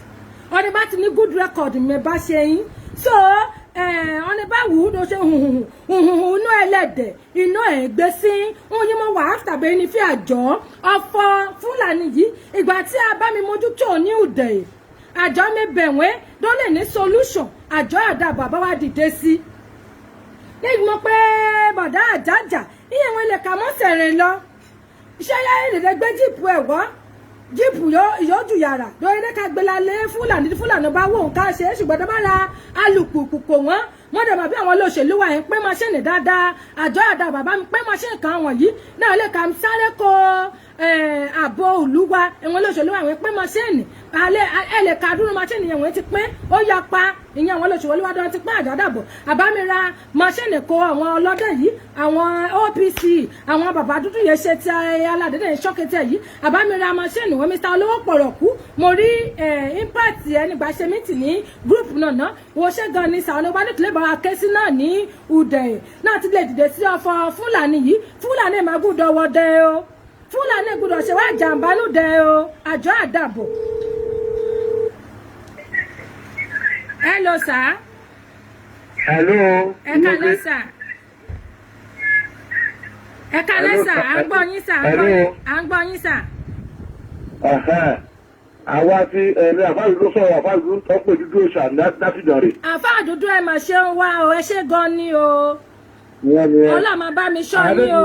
ọ̀nẹ́bà ti ní good record mẹ́bà ṣe yín so ọ̀nà bá wù ú tó ṣe inú ẹlẹ́dẹ̀ inú ẹ̀ gbé sí òun yìí mo wà áfítà bẹ́ẹ̀ ni fi àjọ ọ̀fọ̀ Fúlàní yìí ìgbà tí a bá mi mójútó ní Ùdẹ̀ àjọ mi bẹ̀wẹ́ tó lè ní solution àjọ àdàbọ̀ àbáwá dìde sí nígbà mo pé bọ̀dá àjájà ìyẹn wọn lè kà mọ́ sẹ̀rìn lọ iṣẹ́ yá ìrèdè gbé jíìpù ẹ̀ wọ́ jíìpù yóò yàrá lórí ní ká gbé lálẹ́ Fúlàní bá wò ká ṣe é ṣùgbọ́n tó bá ra alùpùpù kò wọ́n dẹ̀ bí àwọn olóṣèlú wa yẹn pé máṣíìnì dáadáa àjọ àdá bàbá mi pé máṣíìnì kan wọ̀nyí náà lè kà sáré kó ààbò òlú wa àwọn olóṣèlú wa yẹn pé máṣíìnì ẹ lè ka dúró máṣíìnì yẹn wọ́n ti pín ó ya pa ìyẹn àwọn olóṣèlú wa dán ti pín àjọ àdàbọ̀ àbámira máṣíìnì kó àwọn ọlọ́dẹ yìí àwọn OPC àwọn bàbá dúdú yẹn ṣe ti aládẹ́dẹ́ ṣọ́kẹ́tẹ̀ yìí àbámira máṣíìnì wọn Mr. olówó pọ̀rọ̀kú mo rí impact ẹni gbà ṣe mítì ní group náà wọ́n ṣe gan ni sàwọn ọba nítorí bá wa ké sí náà ní Ùdẹ̀ náà ti lè dìde sí ọ̀fọ̀ Fúlàní yìí Fúlàní máa gbúdọ̀ wọdẹ o Fúlàní gbúdọ̀ ṣe wá jàǹbá lóde o àjọ àdàbọ̀. Hello sir. Hello. Ẹ kálẹ́ sir. Ẹ kálẹ́ sir, à ń gbọ́ yín sir, à ń gbọ́ yín sir. Àwa ti ẹ̀rẹ́ àfáàdúdú sọ̀rọ̀ àfáàdúdú tó pè dúdú òṣà dátìdọ̀rẹ̀. Àfáàdúdú ẹ mà ṣe ń wá o, ẹ ṣe gan ni o. Ọlá máa bá mi ṣọ́ yín o.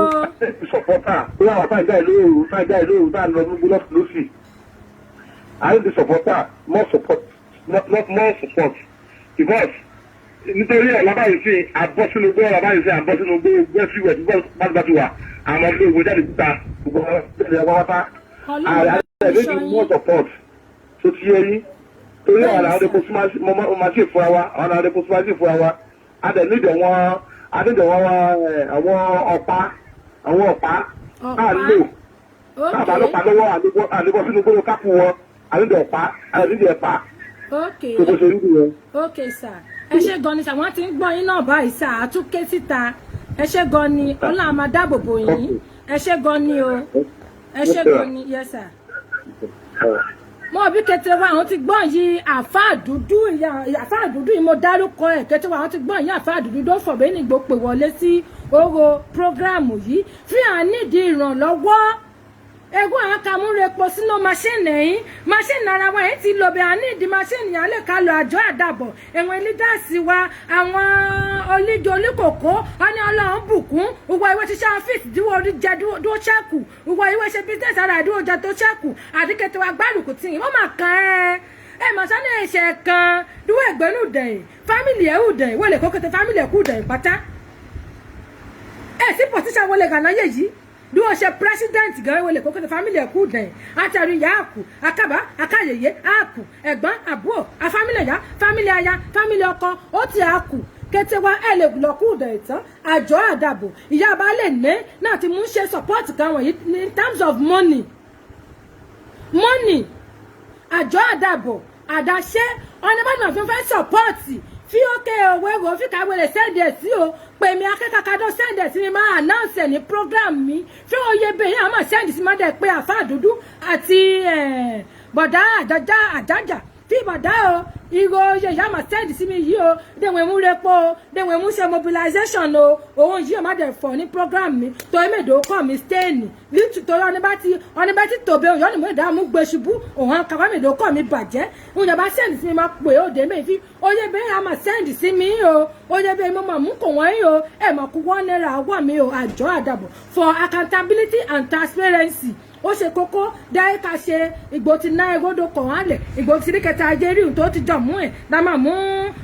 Sọ̀pọ̀tà tó wà wá fáìjà ìlú òru tá à ń lọ ní gbólọ́sì lọ́sì. I need the supporter, more support, not more support. Because nítorí ẹ̀ lábáyé sí àbọ̀sínú gbé lábáyé sí àbọ̀sínú gbé everywhere nígbà bá ti wà àwọn ọmọdé ìwé jáde níta gbogbo ọmọdé ẹ̀wọ̀n wáta. I need more support. Tó ti yẹ yín torí àwọn àwọn epo máa ṣe fúnra wa àwọn àwọn epo máa ṣe fúnra wa a dẹ̀ nídìí àwọn ọ̀pá náà lò náà bá lọ́pàá lọ́wọ́ àlébọ́ sínú gbóró kápù wọn ànídìí ọ̀pá ànídìí ẹ̀pà tó bó ṣe nídìí wọn. Ok sir ẹ ṣe gan ni sir wọ́n ti ń gbọ́ yín náà báyìí sir àtúnké síta ẹ ṣe gan ni Ọlọ́run máa dáàbò bò yín ẹ ṣe gan ni o ẹ ṣe gan ni yes sir. Mo bí kété wa àwọn ti gbọ́n yìí àfáà dúdú yìí mo dárúkọ ẹ̀ kété wa àwọn ti gbọ́n yìí àfáà dúdú tó fọ̀bẹ́ nígbò pè wọlé sí owó prógráàmù yìí fi hàn nídìí ìrànlọ́wọ́ egún àwọn kàmúrepo sínú máṣíìnì yìí máṣíìnì ara wa yìí ti lò bẹ́ẹ̀ àní ìdí máṣíìnì yẹn lè ká lọ àjọ àdàbọ̀ ẹ̀wọ̀n lídàsí wa àwọn olígi olíkòkó ọ̀ní ọlọ́run bùkún ìwọ ìwé ṣiṣẹ́ ọ́fíìsì díwọ́ orí jẹ dúró ṣẹ́kù ìwọ ìwé ṣe bísíǹsì ara ìdúró jẹ tó ṣẹ́kù àdìkẹ́tẹ̀ wa gbárùkù tì yín wọ́n máa kàn ẹ́ màṣánì ẹ̀ṣẹ̀ kan dúró ẹ̀gbẹ́nu dẹ̀ fámìlì ẹ̀ Ùdẹ̀ wọlé kókété fámìlì ẹ̀ kú dẹ̀ pátá ẹ̀ sí pọ̀tíṣà wọlé gànà yé yìí bí wọ́n ṣe president gan wọlé kókété fámìlì ẹ̀kú dẹ̀ àtàrí ìyá àkù àkàbà àkàyèyé àkù ẹ̀gbọ́n àbúrò àfámìlì ẹ̀yà fámìlì aya fámìlì ọkọ ó ti àkù kété wa ẹ̀ lè lọ́kù dẹ̀ ìtàn àjọ àdàbò ìyá bá lè ní náà ti mú ṣe support kan wọ̀nyí in terms of money àjọ àdàbò àdáṣe ọ̀nàbàdàn fún fẹ́ support fi ókè òwe wò fi kàwé lè sẹ́ndì ẹ̀ sí o pè mí akẹ́kọ̀ọ́kadọ́ sẹ́ndì ẹ̀ sí mi máa announce ẹ̀ ní program mi fi òye bẹ́ẹ̀ àmọ́ sẹ́ndì sí máa dẹ̀ pé àfáà dúdú àti bọ̀dá àjájà fi bọ̀dá o ìgò oyè ìyá máa sẹ́ndì sí mi yìí o dẹ̀wọ̀n mú repo o dẹ̀wọ̀n mú ṣe mobilization o òun yìí máa dẹ̀ fọ̀ ní program mi tó ẹ̀mẹ̀dọ̀ kọ́ mi stéènì nítorí ọ̀nìbá tí tòbẹ̀ òyọ́ ni mo dá mú gbé ṣubú òun àkàwá mi lókọ̀ mi bàjẹ́ òun yàrá sẹ́ndì sí mi máa pè ó dé mẹ́fì oyè bẹ́ẹ̀ a máa sẹ́ndì sí mi o oyè bẹ́ẹ̀ mo máa mú kò wọ́n yìí o ẹ̀ máa kú wọ́n náírà wà mí o àjọ àdàbọ̀ for accountability and transparency ó ṣe kókó dáì ká ṣe ìgbò ti ná egbodò kọ̀ wọ́n lẹ̀ ìgbò ti rí kẹta ajé rí tó ti jọ̀ mú ẹ̀ dá máa mú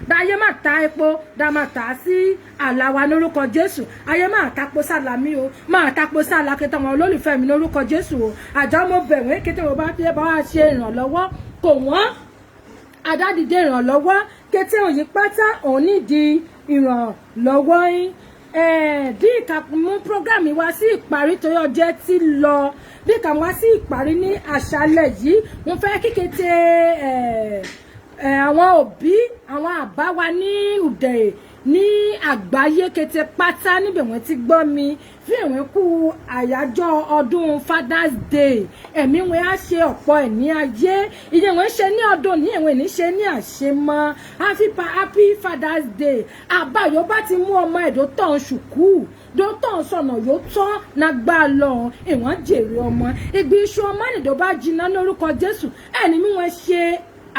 dáyé máa ta epo dá máa tà á sí àlàwà lórúkọ Jésù ayé máa tapo sálàmí o máa tapo sálà kẹta àwọn olólùfẹ́ mi lórúkọ Jésù o àjọ mo bẹ̀wẹ̀ kété wo bá fi bá wa ṣe ìrànlọ́wọ́ kò wọ́n àdádìde ìrànlọ́wọ́ kété òyìn pátá òun nídìí ìrànlọ́wọ́ yín bí ìkàmú program wá sí ìparí tó yọ jẹ́ ti lọ bí ìkàmú wá sí ìparí ní àṣálẹ́ yìí mo fẹ́ kíkété àwọn òbí àwọn àbá wa ní Ùdè ní àgbáyé kété pátá níbẹ̀ wọ́n ti gbọ́ mi fi ìwọ̀n kú àyájọ́ ọdún Father's Day ẹ̀mí wọn á ṣe ọ̀pọ̀ ẹ̀ ní ayé ìyẹn wọ́n ṣe ní ọdún ní ìwọ̀n ní ṣe ní àṣemọ́ happy Father's Day àbáyọ bá ti mú ọmọ ẹ̀dọ́ tán ṣùkú dótọ̀ sọ̀nà yóò tán nagbá lọ ìwọ̀n jèrè ọmọ ìgbì iṣu ọmọ nìdó bá jiná lórúkọ Jésù ẹni mí wọn ṣe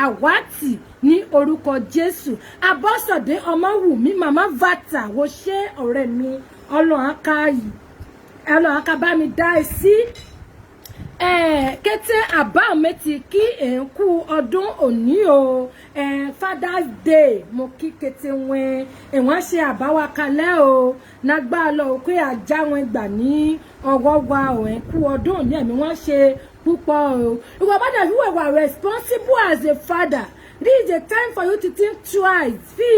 àwátì ní orúkọ Jésù Abọ́sọ̀dé Ọmọwùmí màmá Vata wo ṣe ọ̀rẹ́ mi Ọlọ́run ká bá mi dá ẹ sí kété àbá mẹ́tì kí èkú ọdún òní o Father's Day mo kí kété wọn ìwọ́n ṣe àbáwá kalẹ̀ o nágbá lọ pé ajá wọn gbà ní ọwọ́ wa ò èkú ọdún òní ẹ̀mí wọ́n ṣe púpọ̀ o ìwọ bá dàbí wẹ̀wà responsible as a father this is a time for you to think twice fi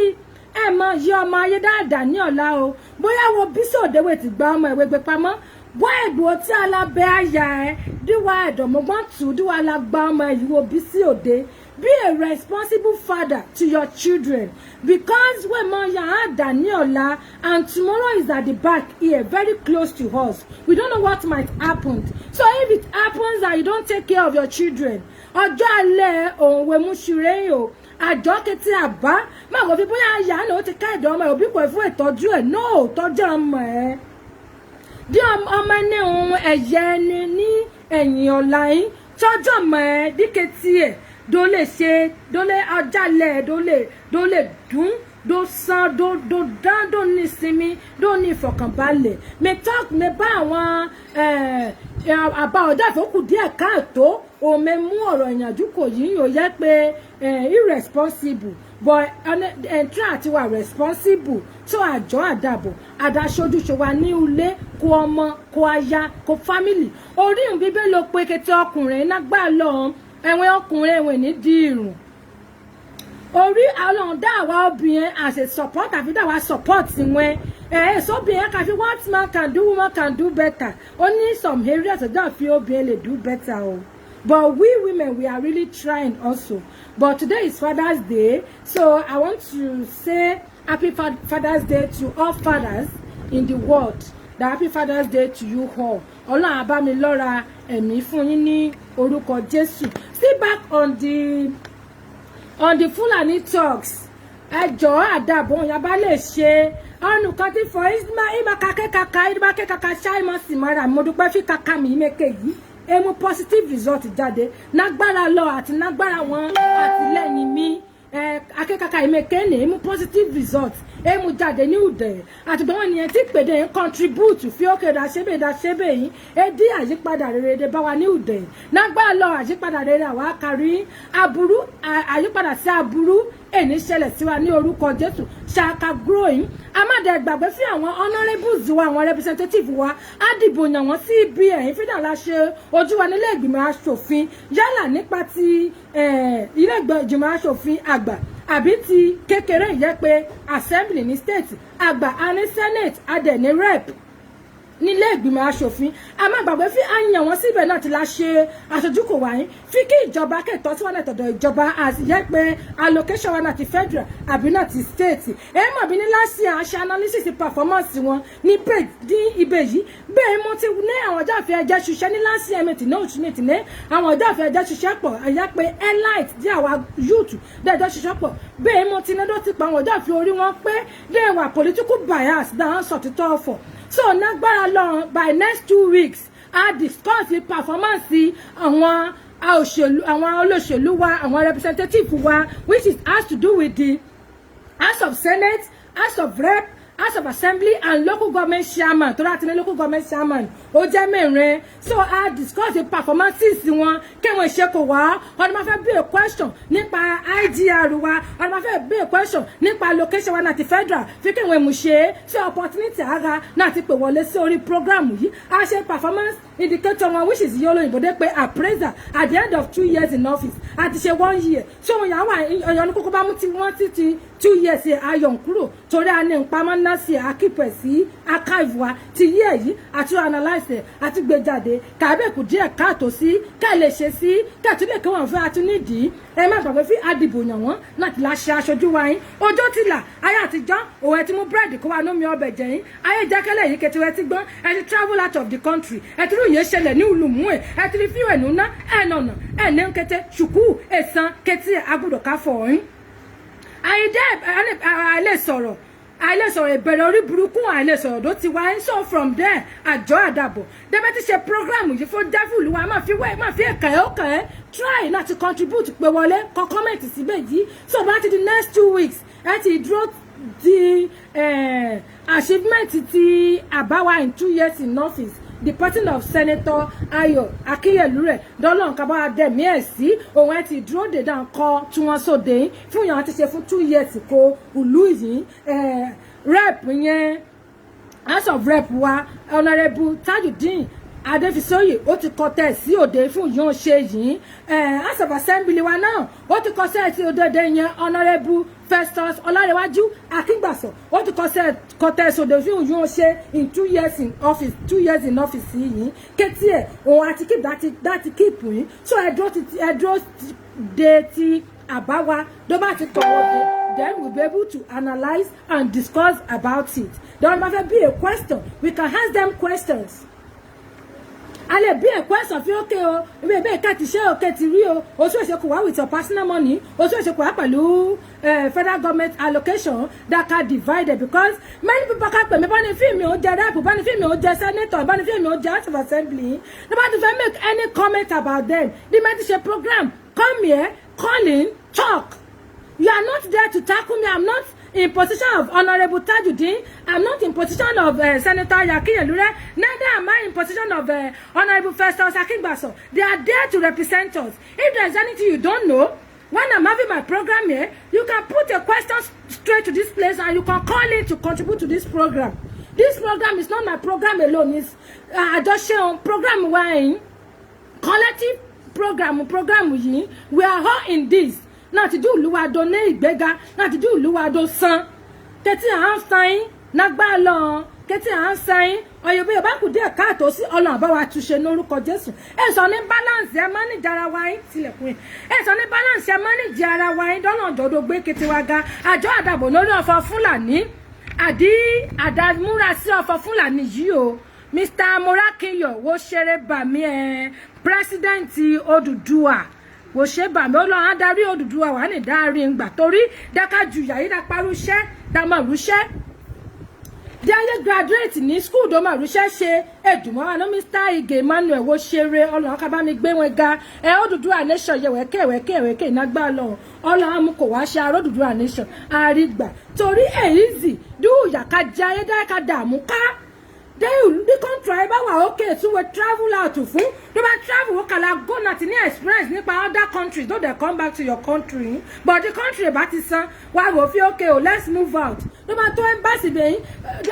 ẹ mọ yí ọmọ ayé dáadáa ní ọ̀la o bóyá wo bísọ̀déwé ti gba ọmọ ìwé gbé pamọ́ bọ́ ẹ̀dùn tí alábẹ́ àyà ẹ̀ díwà ẹ̀dọ̀mọ́gbọ́n tù díwà alágbá ọmọ ìwò bí sí òde be a responsible father to your children because when mo yà á dà ní ọ̀la and tomorrow is at the back here very close to us we don't know what might happen so if it happens that you don't take care of your children ọjọ́ alẹ́ òun wẹ̀ mú ṣùrẹ́yìn o àjọ kété àbá má kò fi bóyá àyà náà ó ti ká ẹ̀dọ̀ ọmọ ẹ̀ òbí kò fún ìtọ́jú ẹ̀ náà tọ́jú ọmọ ẹ̀ bí ọmọ ní ohun ẹ̀yẹ ẹni ní ẹ̀yìn ọ̀la yín tọ́jú ọmọ ẹ̀ díkẹ́tì ẹ̀ dó lè ṣe dó lè ọjàlẹ̀ dó lè dún dó san dó dán dó ní sinmi dó ní ìfọ̀kànbalẹ̀ mi bá àwọn àbá ọ̀dà ìfọ́kù díẹ̀ káàtó òun mú ọ̀rọ̀ ìyànjú kò yí yóò yẹ pé irresponsible but ẹ̀ńtrà àti wà responsible tó àjọ àdàbọ̀ àdáṣojúṣe wa ní ilé kó ọmọ kó aya kó family orí ìbíbẹ́ ló pé kété ọkùnrin nágbà lọ ẹ̀wọ̀n ọkùnrin ẹ̀wọ̀n ní di irun orí àwọn dáwà obìnrin as a support àfi dáwà support wọn obìnrin kàfi what man can do woman can do better only some areas ọjọ́ àfi obìnrin lè do better o. But we women, we are really trying also. But today is Father's Day. So I want to say happy Father's Day to all fathers in the world. The happy Father's Day to you all. Ọlọ́run á bá mi lọ́ra ẹ̀mí fún yín ní orúkọ Jésù. Still back on the Fulani talks. Ẹjọ́ àdàbọ̀ yaba lè ṣe. Ọ̀nù kan tí fọ ìmọ̀ kàkẹ́kàkà ṣáìmọ̀ sì mọ́ra mo dúpẹ́ fi kàkà mi mẹ́kẹ́ yìí. Emu positive result jáde nágbára lọ àti nágbára wọn àtìlẹ́yìn mi akẹ́kàkà ìmẹ̀kẹ́ ní emu positive result emu jáde ní Ùdè àti gbọ́n ènìyàn tí pèdè ń contribute fi ókè dáṣẹ́bẹ̀ yìí dí àyípadà rere bá wa ní Ùdè nágbára lọ àyípadà rere àwa kárí aburú àyípadà sí aburú ẹni ṣẹlẹ̀ sí wa ní orúkọ Jésù ṣáàkà growing amádẹ gbàgbé fún àwọn honourables wa àwọn representative wa á dìbò yàn wọ́n sí ibi ẹ̀yìn fídà láṣẹ ojú wa nílé ìgbìmọ̀ aṣòfin yálà nípa ti ilé ìgbìmọ̀ aṣòfin àgbà àbí ti kékeré yẹ pé assembly ní state àgbà a ní senate adẹ̀ ní rep nílé ìgbìmọ̀ aṣòfin a má gbàgbé fi àyàn wọn síbẹ̀ náà ti la ṣe aṣojú kò wáyé fi kí ìjọba kẹtọ́ sí wọn látọ̀dọ̀ ìjọba àyẹ́ pé allocation wọn náà ti federal àbí náà ti state èyí mọ̀ bí ní láti àṣẹ analysis performance wọn ní ibẹ̀ yìí bẹ́ẹ̀ mo ti ní àwọn ọjọ́ àfẹ́ ẹjẹ́ ṣiṣẹ́ ní láti ẹ̀mẹ̀tì náà òtún ní ti ní àwọn ọjọ́ àfẹ́ ẹjẹ́ ṣiṣẹ́ pọ̀ àyẹ́ pé elite dí àwa youth dẹ́ẹ̀dọ́ ṣiṣẹ́ pọ̀ bẹ́ẹ̀ mo ti ní ló ti pa àwọn ọjọ́ àfẹ́ orí wọn pé dẹ́ẹ̀wà political bias dáhùn sọ̀títọ́ ọ̀fọ̀ so nágbára lọ by next 2 weeks I discuss the performance àwọn olóṣèlú wa àwọn representative wa which is has to do with the House of Senate, House of Rep, House of Assembly and local government chairman tó láti ní local government chairman ó jẹ́ mẹ́rin so I discuss the performances wọn kéwọn ṣe kò wá ọdún máa fẹ́ bí a question nípa IGR wa ọdún máa fẹ́ bí a question nípa location wa náà ti federal fi kéwọn èmù ṣe sí opportunity ara náà ti pè wọlé sí orí program yìí a ṣe performance indicator wọn which is yolo ìbòdè pé appraiser at the end of 2 years in office àti ṣe 1 year so wọn yà wà ọyọ ní kókó bá mú ti wọn ti 2 years ayọ̀ kúrò torí a ní pamọ́ ná sí akípẹ̀ sí archive wa ti yẹ yìí àti analyze àti gbé jáde kàbẹ́ kù díẹ̀ káàtó sí ká lè ṣe sí kẹ́ẹ̀tún lè kí wọ́n fẹ́ àtúnídìí ẹ má gbàgbé fi àdìbò yàn wọ́n láti la ṣe aṣojú wa yín ọjọ́ ti là ayé àtijọ́ òun ẹ ti mú búrẹ́dì kó wa nómi ọbẹ̀ jẹ yín ayé jákẹ́lẹ̀ yìí kẹtì ẹ ti gbọ́n ẹ ti travel out of the country ẹ ti rí ìyẹn ṣẹlẹ̀ ní ìlú mú ẹ ti rí fíwẹ̀ ẹ̀nù ná ẹ̀ nànà ẹ̀ ní kété ṣùkú ẹ̀sán kẹtì agbọ́dọ̀ ká fọ̀ yín àìlè sọ̀rọ̀ ìbẹ̀rẹ̀ orí burúkú àìlè sọ̀rọ̀ tó ti wá ń sọ from there àjọ àdàbọ̀ débẹ̀ ti ṣe program yìí fún devil wa máa fi ẹ̀ka ẹ̀ ọkàn ẹ̀ try láti contribute pé wọlé kọ comment síbẹ̀ yìí so bá ti di next 2 weeks ẹ ti dúró di achievement ti àbáwá in 2 years in office the person of Senator Ayo Akinyelure dọ́lọ́ nǹkan bá dẹ̀mí ẹ̀ sí òun ẹ̀ ti dúró dè dá nǹkan tí wọ́n sóde yín fún yàn án ti ṣe fún 2 years kó ìlú yìí rep yẹn house of rep wa honourable Tajudeen Adéfisóyè ó ti kọ tẹ̀ sí òde fún yóò ṣe yìí house of assembly wa náà ó ti kọ sẹ́ẹ̀ sí òde yẹn honourable Festus Ọlárẹ̀wájú Akíngbàsọ ó ti kọ tẹ̀ sí òde fún yóò ṣe in 2 years in office 2 years in office yìí kétí ẹ̀ òun àti keep that keep yìí so ẹ̀dúró de ti àbáwá tó bá ti tọwọ́ dé then we'll be able to analyse and discuss about it there might be a question we can ask them questions. A lè bí a question fi okay o ibi ebe ka ti ṣe okay ti rí o so ṣe kò wá with your personal money o so ṣe kò wá pẹ̀lú federal government allocation that can divide it because many people can pè mí bá ní fíìmù ó jẹ rep bá ní fíìmù ó jẹ senator bá ní fíìmù ó jẹ house of assembly nobody fit make any comment about them the medical program come here call in talk you are not there to tackle me I'm not in position of Honorable Tajudeen. I'm not in position of Senator Akinyelure. Neither am I in position of Honorable Festus Akingbaso. They are there to represent us. If there's anything you don't know, when I'm having my program here, you can put a question straight to this place and you can call in to contribute to this program. This program is not my program alone. It's just a program wine, collective program. We are all in this. Náà ti dùn lúwa do ní ìgbéga náà ti dùn lúwa do san kẹtí à ń sáyín nágbá lọ kẹtí à ń sáyín ọyọ bí ọba kù díẹ̀ káàtó sí Ọlọ́run bá wa túnṣe lórúkọ Jésù ẹ sọ ní balance ẹ manage ara wa yín tilẹ̀kùn ẹ sọ ní balance ẹ manage ara wa yín dọ́nà jọ̀dọ̀ gbé kété wa ga àjọ àdàbò lórí ọ̀fọ̀ Fúlàní àdàmúra sí ọ̀fọ̀ Fúlàní yìí o Mr. Morakinyo wo ṣeré bàmí President Odùduwà wò ṣe bàmí ó lọ adarí Odùduwà wà ní dárí ngbà torí dákájú yàyí dáparúṣẹ́ dámọ̀rúṣẹ́ díẹ̀ graduate ní school dọ́mọ̀rúṣẹ́ ṣe ẹ̀dùnmọ́ àná Mr. Ige Emmanuel wo ṣeré Ọlọ́run ká bá mi gbé wọn ga Odùduwà nation yẹ wẹ́kẹ́ ìnágbá lọ́hùn Ọlọ́run mú kò wá ṣe Odùduwà nation àrígbà torí èyí zì dúùyà ká jẹ ayé dáká dààmú ká the country bá okay so we travel out fún tó bá travel ó kàlà go na ti ní experience nípa other countries though they come back to your country but the country bá ti san wá wò fi okay o let's move out tó bá tó embassy bẹ́yìn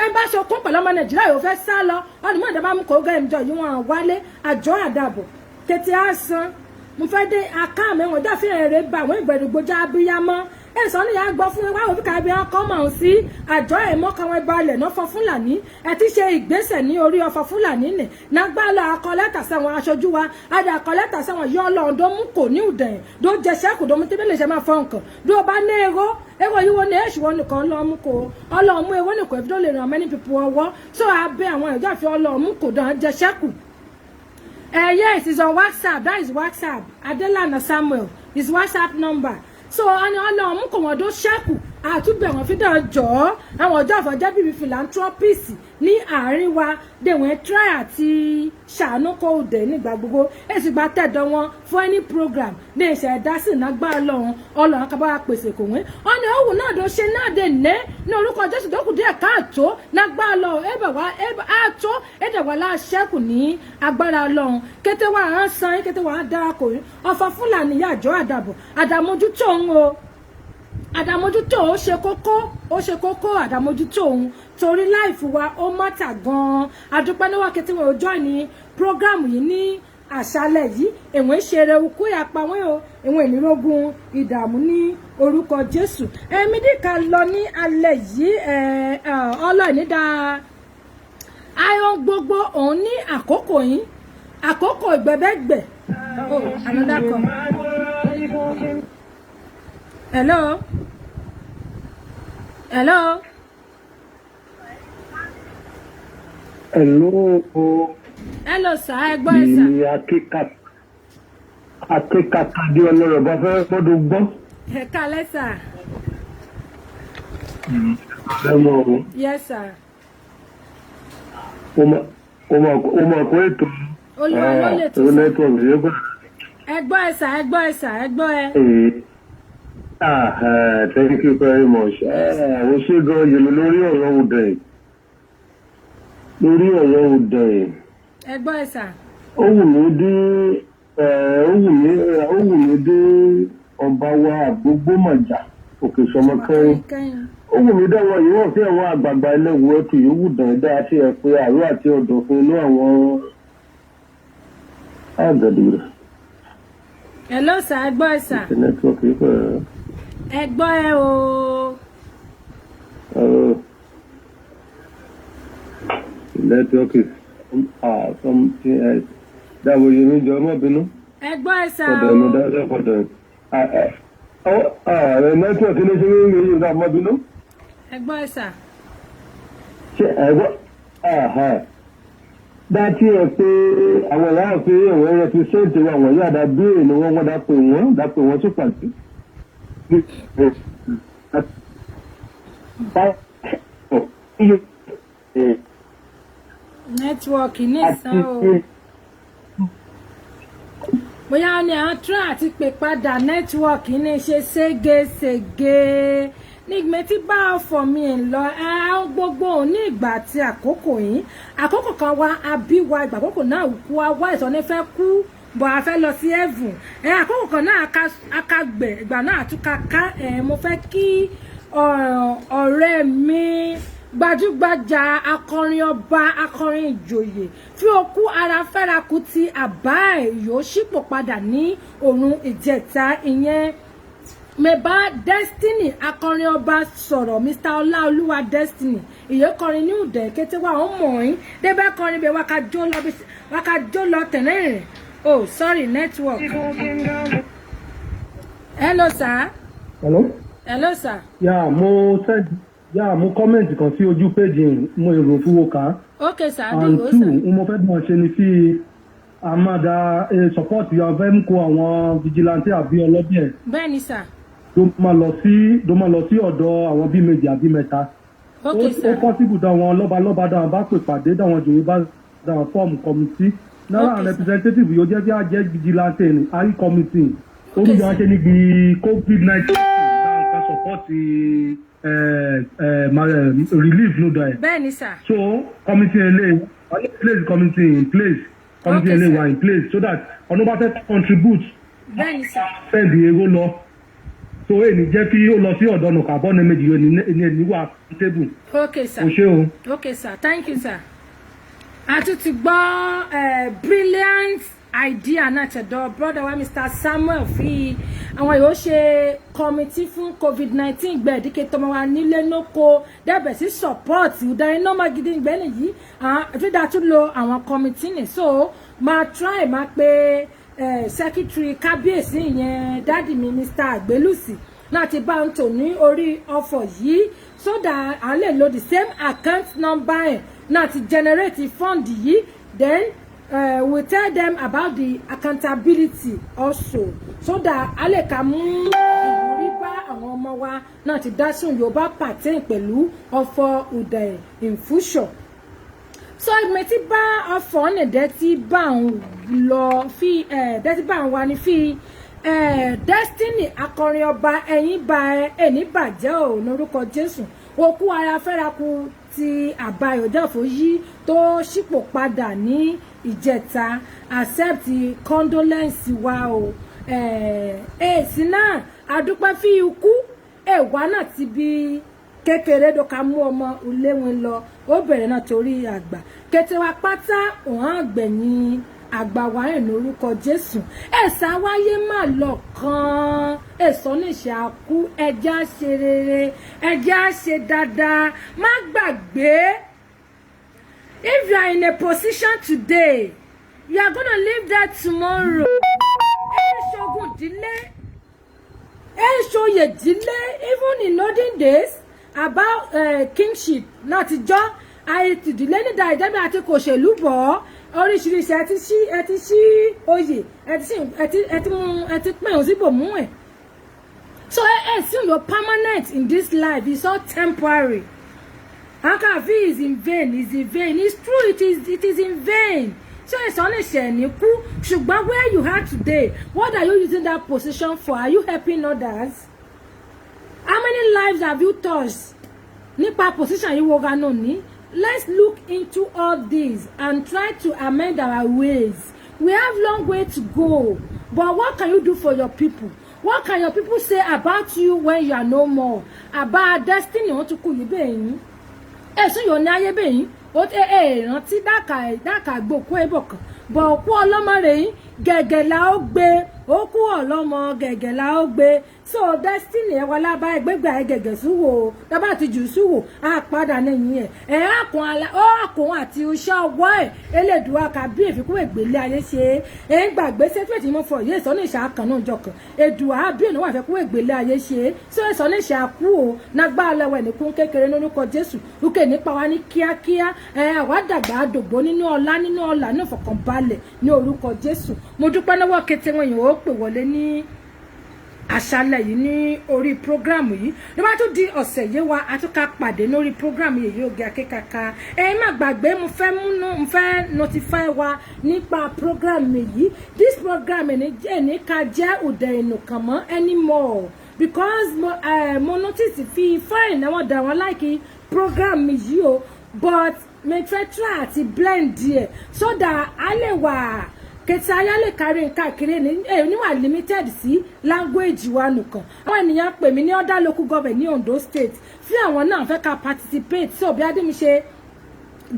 embassy okun pẹ̀lú ọmọ Nàìjíríà yóò fẹ́ sá lọ ọdún mọ́ ìdá bá mú kó gẹ́ ẹ̀mjọ yìí wọ́n wálé àjọ àdàbọ̀ tètè á san mo fẹ́ dé aká mi wọ́n dáfíà rẹ̀ bá àwọn ìbẹ̀rù gbójá abíyámọ́ èso ni ya gbọ́ fún wa òfin kàbí ọkọ mọ̀ sí àjọ ẹ̀mọ́kan wọn balẹ̀ náà fọ Fúlàní ẹ ti ṣe ìgbésẹ̀ ní orí ọfọ Fúlàní nì nágbàlá akọlẹ́tà sáwọn aṣojú wa adà akọlẹ́tà sáwọn yọ Ọlọ́run tó mú kò ní ìdẹ̀yìn tó jẹṣẹ́ kò tó mú tẹ́bí lè ṣe máa fọ nǹkan tó bá ní èrò yìí wọ́n ní èṣù wọn nìkan Ọlọ́run kò Ọlọ́run mú ewé nìkan tó lè ràn many people ọwọ́ so abẹ́ àwọn ẹ̀jọ́ àfi Ọlọ́run kò dán jẹṣẹ́ kù. Yes, it's on WhatsApp. That is WhatsApp. Adelana Samuel. His WhatsApp number. So Ọlọ́run mú kò wọ́n tó ṣẹ́kù àtúbẹ̀ wọn fi dàn jọ́ àwọn ọjọ́ àfọ̀jẹ́ bíbí philanthropist ní àárín wa dèwọ̀n try àti ṣàánú kó dé nígbà gbogbo èsì gba tẹ̀dọ̀ wọn fún any program ní ìṣẹ̀ ẹ̀dásí nágbà Ọlọ́run ká bá wa pèsè kò wọ́n ọ̀nà òwú náà tó ṣe náà dé ní orúkọ Jésù tó kù díẹ̀ káàtó nágbà Ọlọ́run àtó ẹ̀dẹ̀wà láṣẹ́kù ní agbára Ọlọ́run kété wà á san kété wà á dárakò ọ̀fọ̀ Fúlàní yàjọ́ àdàmójútó òun o àdàmójútó ó ṣe kókó àdàmójútó òun torí láìfù wa ó mátà gan-an adúpẹ́ níwá kété wọn ò join ní prógrámù yìí ní àṣálẹ́ yìí èwọ̀n ṣeré ukú àpawọ́n o èwọ̀n ìnírógún ìdààmú ní orúkọ Jésù ẹ̀mí dìka lọ ní alẹ́ yìí ọlọ́ọ̀ni dá ayọ̀ gbogbo òun ní àkókò yìí àkókò ìgbẹ́bẹ́gbẹ́ oh another call hello hello. Hello sir, ẹ gbọ́ ẹ sà. Ìyá akíkàtà di ọlọ́rọ̀ bá fẹ́ gbọ́dọ̀ gbọ́. Ẹ kálẹ́ sà. Ẹ mọ̀ o. Yes sir. O mọ̀ pé ètò Olúwa ló lè tún sà. network yẹn gbà. Ẹ gbọ́ ẹ sà, ẹ gbọ́ ẹ sà, ẹ gbọ́ ẹ. Thank you very much. Ó ṣe gan yèmí lórí ọ̀rọ̀ òdè. Ẹ gbọ́ ẹ sà. Ó wù mí dé ọba wa Àgbógbómọ̀jà òkè sọmọ kẹrin. Ó wù mí dáwọ́ yìí wọ́n fi àwọn àgbààgbà ẹlẹ́wù ẹtù yòówù dáadáa àti ẹ̀pẹ́ àárọ̀ àti ọ̀dọ̀ fún inú àwọn àgàdì rẹ̀. Hello sà, ẹ gbọ́ ẹ sà. Nẹ́tíwọ́ọ̀kì yìí pẹ̀lú. Ẹ gbọ́ ẹ o. Nẹ́tíwọ́ọ̀kì something else. Dáàbò yìí mi jọ ọmọ bínú. Ẹ gbọ́ ẹ sà o. Ọ̀dọ̀ mi dáadáa fọ̀dọ̀. Nẹ́tíwọ́ọ̀kì ní ṣe ń rí yìí ọmọ bínú. Ẹ gbọ́ ẹ sà. Ṣé ẹ gbọ́? Dátí ẹ pé àwọn ìyá pé àwọn ẹ̀rọ ti ṣéǹtì wa àwọn ìyá àdá béèrè ni wọ́n dápè wọ́n tó pàdé. Nẹ́tíwọ́ọ̀kì ní ìsàn o. Bóyá ni à ń tún àti pè padà nẹ́tíwọ́ọ̀kì ní ṣe ségesège. Nígbà tí bá ọ̀fọ̀ mi ń lọ gbogbo ní ìgbà àti àkókò yìí àkókò kan wá abí wa ìgbà àkókò náà kú wa wá ìsọ̀ní fẹ́ kú bọ̀ a fẹ́ lọ sí heaven àkókò kan náà akágbẹ̀ ìgbà náà àtúkà ká mo fẹ́ kí ọ̀rẹ́ mi gbajúgbajà akọrin ọba akọrin ìjòyè tí ó kú ara fẹ́rakù ti àbá yóò ṣípò padà ní òrùn ìjẹta ìyẹn mẹba Destiny akọrin ọba sọ̀rọ̀ Mr. Ọláolúwa Destiny ìyẹ́kọrin ní ìdẹ̀ kété wa ó mọ̀ ọ́n débẹ̀ kọrin bẹ́ẹ̀ wákàjọ́ lọ tẹ̀lé rẹ̀ oh sorry network. Hello sir. Hello sir. Mo kọ́mẹ̀ntì kan sí ojú péjì mo èrò fúwo ká. Okay sir. And two mo fẹ́ mọ̀ ṣe ni sí Amada support yà fẹ́ mú kó àwọn vigilante àbí ọlọ́bẹ̀. Bẹ́ẹ̀ni sir. Ló máa lọ sí ọ̀dọ̀ àwọn bíi méjì àbí mẹ́ta. Okay sir. Ó possible dáwọn lọ́balọ́ba dáwọn bá pè pàdé dáwọn jòyè bá dáwọn fọ́ọ̀mù committee. Náírà representative yóò jẹ́ bí a jẹ́ vigilante ní high committee. Olùyọ̀ àṣẹ níbi COVID-19 dáwọn ká support relief ló dá ẹ̀. Bẹ́ẹ̀ni sir. So committee in place. Committee okay, were in place so that ọ̀nà bá fẹ́ contribute. Bẹ́ẹ̀ni sir. Send èrò lọ. So èyí jẹ́ kí ó lọ sí ọ̀dọ̀ ọ̀nà carbon méjì yóò ní wà table. Okay sir. O ṣé o. Okay sir, thank you sir. A tún ti gbọ́ brilliant idea náà tẹ̀dọ̀ brother wa Mr. Samuel fi àwọn yóò ṣe committee fún COVID-19 gbẹ̀díkẹ́ tọmọ wa nílé lóko dẹ́bẹ̀ sí support ìdarí nọ́mà gidi ìgbẹ́ni yìí àfídà tún lo àwọn committee ní so máa try máa pe secretary kábíyèsí ìyẹn dádì mi Mr. Àgbélùsì láti bá ń tò ní orí ọ̀fọ̀ yìí so that a lè lo the same account number ẹ̀ náà ti generate fund yìí then we tell them about the accountability also so that a lè ka mú ìwúrí bá àwọn ọmọ wa náà ti dá sùn Yorùbá pàtẹ́yìn pẹ̀lú ọ̀fọ̀ Udai infusion so ìgbẹ́tí bá ọ̀fọ̀ ọ̀nẹ̀dẹ́ tí bá ń lọ fi dẹ́tí bá ń wá ní fi Destiny akọrin ọba ẹ̀yìn bá ẹni bàjẹ́ ò lórúkọ Jésù òkú ara fẹ́rakù ti àbáyọ̀dẹ́fọ́ yìí tó ṣípò padà ní ìjẹta accept condolence wa o èsì náà adúpẹ́ fi ikú ẹ̀wá náà ti bí kékeré dọ́ka mú ọmọ uléwìn lọ ó bẹ̀rẹ̀ náà torí àgbà kété wa pátá òun àgbẹ̀yìn àgbàwá ẹ̀ lórúkọ Jésù ẹ̀sà wáyé má lọ kan ẹ̀sọ́ níṣẹ́ àkú ẹja ṣe rere ẹja ṣe dáadáa má gbàgbé if you are in a position today you are gonna leave that tomorrow ṣogun ìdílé ṣòye ìdílé even in olden days about kingship láti jọ́ àìtì ìdílé nídà ìdẹ́bí àti kò ṣèlú bọ̀ oríṣiríṣi ẹ ti ṣí oyè ẹ ti pín òun síbò mú ẹ̀ so ẹ sì ń lọ permanent in this life it's all temporary akavi is in vain it's true it is in vain. So it's only ní kú ṣùgbọ́n where you are today what are you using that position for? Are you helping others? How many lives have you touched nípa position yìí wo ga náà ní? Let's look into all this and try to amend our ways. We have long way to go, but what can you do for your people? What can your people say about you when you are no more? About destiny wọn tún kù yìí bẹ́ẹ̀ yín ẹ̀sùn yóò ní ayé bẹ́ẹ̀ yín ó rántí dáka gbòkú ẹbọ kan bọ̀ òkú ọlọ́mọ rẹ̀ yín gẹ̀gẹ̀ la ó gbé òkú ọlọ́mọ gẹ̀gẹ̀ la ó gbé so destiny ẹ̀ wọlé abá ẹgbẹ́gbẹ́ ẹ̀ gẹ̀gẹ̀ súwò dábà ti jù súwò á padà lẹ́yìn ẹ̀ àkùn àti iṣẹ́ ọwọ́ ẹ̀ elédùá kàbí ìfikún ìgbélé ayé ṣe é ń gbàgbé sẹ́túwẹ̀tì mọ́ fọ yé ìsọ́nà ìṣà kan náà jọkàn èdùá bí ìnáwó àfikún ìgbélé ayé ṣe é so ìsọ́nà ìṣà kú o nágbá lọ́wọ́ ẹ̀nìkún kékeré lórúkọ Jésù lókè nípa wa ní kíákíá àwa dàgbà àdògbò nínú ọlá ní ìfọ̀kànbalẹ̀ ní orúkọ Jésù mo dúpẹ́ lọ́wọ́ kété wọn yìí ó pè wọlé ní àṣálẹ́ yìí ní orí prógrámù yìí ló bá tún di ọ̀sẹ̀ yìí wa àtúkà pàdé lórí prógrámù yìí yóò gé akékaka má gbàgbé mo fẹ́ notify wa nípa prógrámù yìí this program ní ká jẹ́ òdẹ ìnùkàn mọ́ anymore because mo notice fi fine náà wọ́n dà wọ́n láìkí prógrámù yìí o but me try àti blend díẹ̀ so that a lè wà kẹta ayálè kárí káàkiri níwà limited sí language wa nìkan àwọn ènìyàn pè mí ní other local government ní Ondo state fí àwọn náà fẹ́ ká participate so bí adé mi ṣe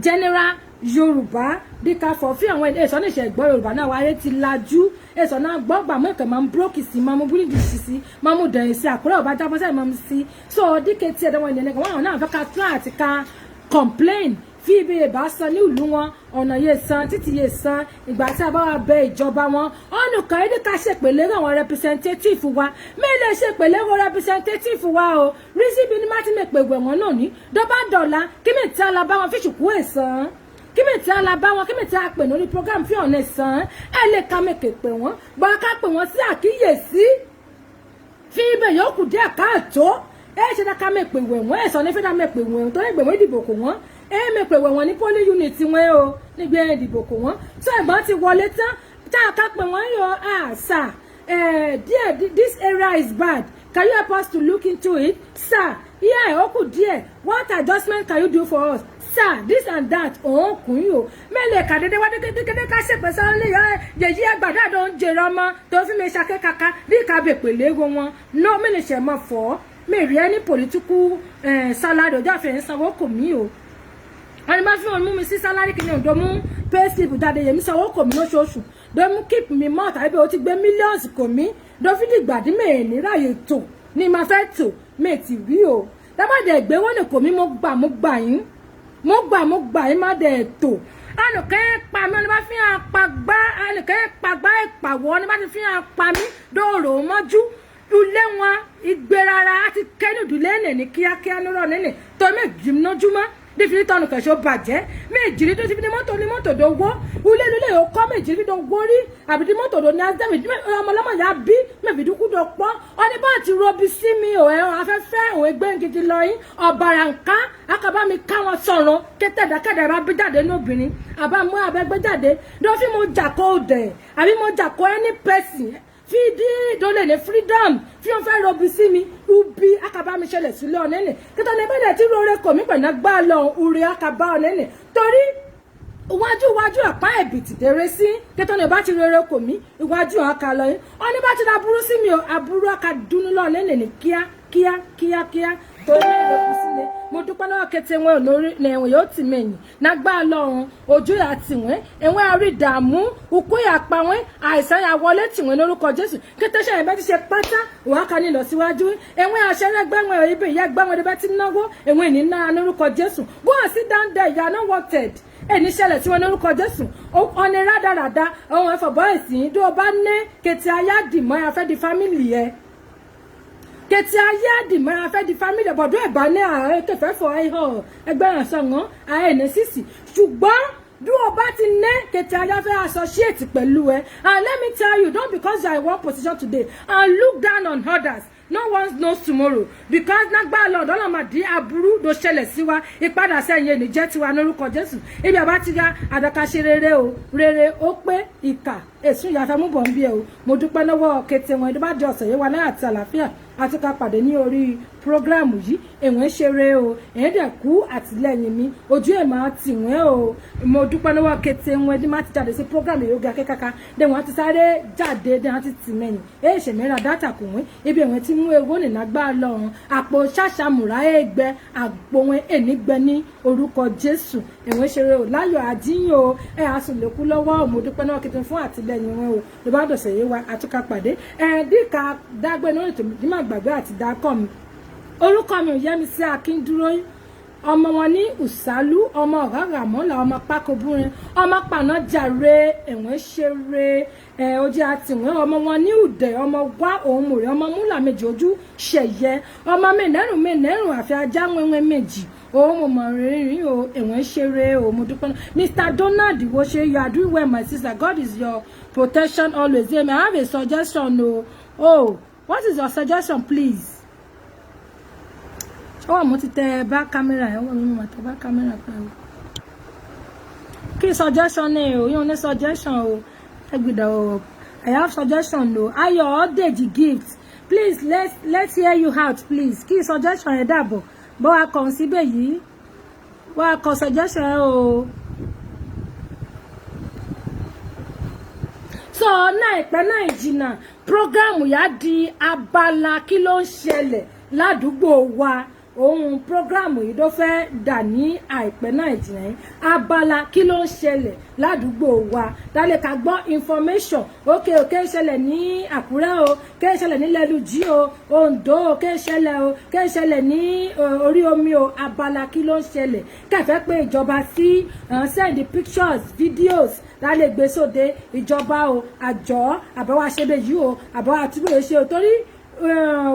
general Yorùbá bí ká fọ fí àwọn èso ní ìṣẹ̀gbọ́ Yorùbá náà wáyé ti lajú èso náà gbọ́gbà mọ́ ìkẹ́ máa ń brókì sí máa mú búrìdì sí máa mú dẹ̀yìn sí àkúrẹ́ ọ̀bá jábọ́ sẹ́yìn máa mú sí so díkẹ́ tí ẹ̀dọ́wọ̀n ènìyàn kan wọ́n náà fẹ́ ká try àti ká complain fi ibi ìbá san ní ìlú wọn ọ̀nà yé san títí yé san ìgbà tí a bá wà bẹ ìjọba wọn ọ̀nà kan ẹni ká ṣèpèlé àwọn representative wa mélòó ṣèpèlé àwọn representative wa o rísíbí ní mátí mẹ́pẹ̀ wẹ̀wọ̀n náà ní dọ́bà dọ̀la kí mi tí a la bá wọn fi ṣùkú ẹ̀sán kí mi tí a la bá wọn kí mi tí a pè lórí program fi ọ̀nà ẹ̀sán ẹ̀ lè ka mẹ́kẹ̀ pè wọ́n bá ká pè wọ́n sí àkíyèsí fi ibẹ̀ yòókù díẹ̀ káàtó ẹ̀ ṣe dá ká mẹ́pẹ̀ wẹ̀wọ̀n ẹ̀sán ní fẹ́ dá mẹ́pẹ̀ wẹ̀wọ̀n tó ní gbẹ̀wọ̀n ìdìbò kò wọ́n me pè wọ́n ní poly unit wọn o nígbà ìdìbò kò wọ́n so ẹ̀gbọ́n ti wọlé tán tá a ká pè wọ́n yọ sir this area is bad can you help us to look into it sir yeah ó kù díẹ̀ what adjustment can you do for us sir this and that òun kùn yìí o mẹ́lẹ̀ kàdédé wá dédé ká ṣèpè sọ́ọ́ lè yẹ̀yí àgbàdo àdó ń jèrè ọmọ tó fi mi ṣakẹ́ kaka rí ká bèpè léego wọn no mẹ́lẹ̀ ṣẹ̀ mọ́ fọ́ mẹ́rin ẹni political salary ọjọ́ àfẹ́ ń sanwó kò mí o wọ́n ní máa fi wọn mú mi sí sálárì kìíní ọ̀dọ́ mú payslip jáde yèmí sanwó kò mí lóṣooṣù dọ́ mú keep mi mọ́ tàbí o ti gbé millions kò mí dọ́fídì gbàdí mẹ́rin ní ráyè tò ní máa fẹ́ tò mẹ́ẹ̀tì rí o dábàdẹ̀ ẹ̀gbẹ́ wọn lè kò mí mo gbà yín má dẹ̀ tò alùkẹ́ pa mí wọ́n ní bá fi hàn pagbá alùkẹ́ pagbá ìpàwọ́ ní bá ti fi hàn pa mí dòrò mọ́jú ilé wọn ìgbérara àti kẹ́nu ìdílé ẹ̀ ní kíákíá lọ́rọ̀ nílẹ̀ tó méjì lójúmọ́ dífìrí tọ́nù kẹ̀ṣọ́ bàjẹ́ méjì rí tó ti fi ní mọ́tò dòwó ulé lulẹ̀ yóò kọ́ méjì rí dòwó rí àbí di mọ́tò dò ní azẹ́mi ọmọlọ́mọ yá bí mẹ́fìdúkú dò pọ́ ọní bá ti rọbí sí mi ò ẹ̀rọ afẹ́fẹ́ òun ẹgbẹ́ gidi lọ yín ọ̀bàrà nǹkan akaba mi ká wọn sọ̀rọ̀ kẹ́tẹ̀dákẹ́dẹ̀ bá bí jáde lóbìnrin àbá mú abẹ́gbẹ́ jáde dọ́fí mo jàkọ́ òdẹ̀ àbí mo jàkọ́ any person fi di dole le freedom fi on fẹ́ rọbí sí mi ubi akaba mi ṣẹlẹ̀ sílẹ̀ onene keta ne bele ti rore ko mi pẹ̀lú gbá lọ ure akaba onene torí iwájú apa ebiti dere sí keta ne bá ti rore ko mi iwájú aka lọ yin oni bá ti da burú sí mi o aburú aka dunu lọ onene ni kíá tó ní ìlòkù sílé mo dúpẹ́ lọ́wọ́ kété wọn lórí ní ẹ̀wọ̀n yóò tì mẹ́yìn nágbà lọ́run ojú yà tì wọ́n ẹ̀wọ̀n àrí ìdààmú ukú yà pa wọ́n àìsàn yà wọlé tì wọ́n lórúkọ Jésù kété ṣe ẹ̀bẹ́ ti ṣe pátá wàá kan ní lọ síwájú ẹ̀wọ̀n àṣẹrẹ́gbẹ̀wọ̀n ibi ìyá gbẹ̀wọ̀n ẹ̀bẹ́ ti náwó ẹ̀wọ̀n ìní náà lórúkọ Jésù go and sit down there you are not wanted ẹni ṣẹlẹ̀ tí wọ́n lórúkọ Jésù ọ̀nà rádaràda ọ̀hún ẹ̀fọ̀ bọ́ọ̀sì tó o bá ní kété ayádìmọ́ afẹ́ di fámìlì ẹ̀ kẹtì ayé àdìmọ́ afẹ́ di family bọ̀dọ̀ ẹ̀bá ní ààrẹ kẹfẹ́ fọ ẹgbẹ́ àṣọ̀ngàn ààrẹ sísì ṣùgbọ́n bí o bá ti ní kẹtì ayé afẹ́ associate pẹ̀lú ẹ and let me tell you don't because you are in one position today and look down on others no one knows tomorrow because nágbà lọ́dọ̀ ọlọ́màdí aburú ló ṣẹlẹ̀ sí wa ìpadà sẹ́yìn ẹni jẹ́ tiwa lórúkọ Jésù ibi àbá ti ga àdàkàṣe rere ó pé ìkà èsùn ìyàfẹ́ mú bọ̀ ń bí ẹ o mo dúpẹ́ lọ́wọ́ kété wọn ìdúbà di ọ̀sẹ̀ yìí wà láyà àti àlàáfíà àti ká pàdé ní orí prógráàmù yìí èwọ̀n ṣeré o èyí dẹ̀ kú àtìlẹ́yìn mi ojú ẹ̀ máa tì wọ́n o mo dúpẹ́ lọ́wọ́ kété wọn ẹni máa ti jáde sí prógráàmù yóò ga kékaka dẹ̀ wọ́n ti sáré jáde dẹ̀ wọ́n ti tì mẹ́yìn èyí ṣèmẹ́ra dátà kò wọ́n ibi ẹ̀wọ̀n ti mú ewó nìlágbá lọ́run àpò ṣàṣàmùrà ẹgbẹ́ àgbòwọ̀n ènìgbẹ́ ní orúkọ Jésù èwọ̀n ṣeré o láyọ̀ àjíyàn o ẹ̀ àsùnlẹ̀kú lọ́wọ́ mo dúpẹ́ náà kété fún àtìlẹ́yìn wọn o ló bá dọ̀sẹ̀ yìí wa àtúkà pàdé díkà dágbé lórí tòmí má gbàgbé àti dákọ̀ mi orúkọ mi ò Yẹ́misí Akíndúró ọmọ wọn ní Ùsálú ọmọ ọ̀gára mọ́là ọmọ pákóbúrin ọmọ pànájàre ẹ̀wọ̀n ṣeré ojú àtìwọ̀n ọmọ wọn ní Ùdẹ̀ ọmọ wá òun mòrè ọmọ múlà méjì ojú ṣẹ̀yẹ ọmọ mẹ́nẹ́rùn àfi ajá wẹ́wẹ́ méjì òun mo mọ̀ rìnrìn o ẹ̀wọ̀n ṣeré o mo dúpẹ́ náà Mr. Donald wo ṣe you are doing well my sister God is your protection always I have a suggestion o oh what is your suggestion please. Mo ti tẹ back camera ẹ mo ma tẹ back camera pa o kí suggestion ni o yóò ní suggestion o ẹgbẹ̀dà o I have suggestion o Ayọ̀ Ọ̀dèjì gift please let's hear you out please kí suggestion ẹ dàbọ̀ bó wa kàn síbẹ̀ yìí wá kọ suggestion ẹ o so náà ìpẹ́ náà ìjìnà program yá di abala kí ló ń ṣẹlẹ̀ ládùúgbò wa ohun program yìí ló fẹ́ dà ní àìpẹ́ náà ìjìnà yìí abala kí ló ń ṣẹlẹ̀ ládùúgbò wa dálé ká gbọ́ information òkè ṣẹlẹ̀ ní Àkúrẹ́ o ké ṣẹlẹ̀ ní Lẹ́lùjí o Oǹdó o ké ṣẹlẹ̀ ní orí omi o abala kí ló ń ṣẹlẹ̀ kẹfẹ́ pé ìjọba sí send pictures videos dálé gbé sóde ìjọba o àjọ àbáwá ṣẹbẹ yìí o àbáwá túbọ̀ ṣe o torí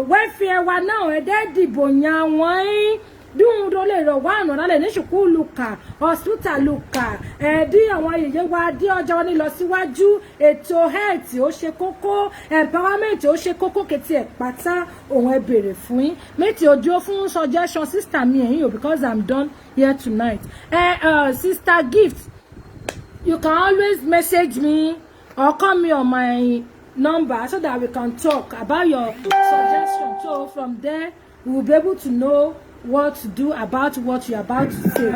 welfare wa náà ẹ̀dẹ́ dìbò yan wọ́n dùn tó lè rọ̀ wá àná lálẹ́ ní ṣùkú lùkà hospital lùkà ẹ̀ẹ́dí àwọn yèyé wa dí ọjọ́ wọn ní lọ síwájú ètò health ó ṣe kókó empowerment ó ṣe kókó kẹtì ẹ̀ pátá òun ẹ bèrè fún yín méjì ojú fún suggestion sister mi ẹ̀yìn o because I'm done here tonight sister Gift you can always message me or call me on my number so that we can talk about your suggestion so from there we will be able to know what to do about what you're about to say.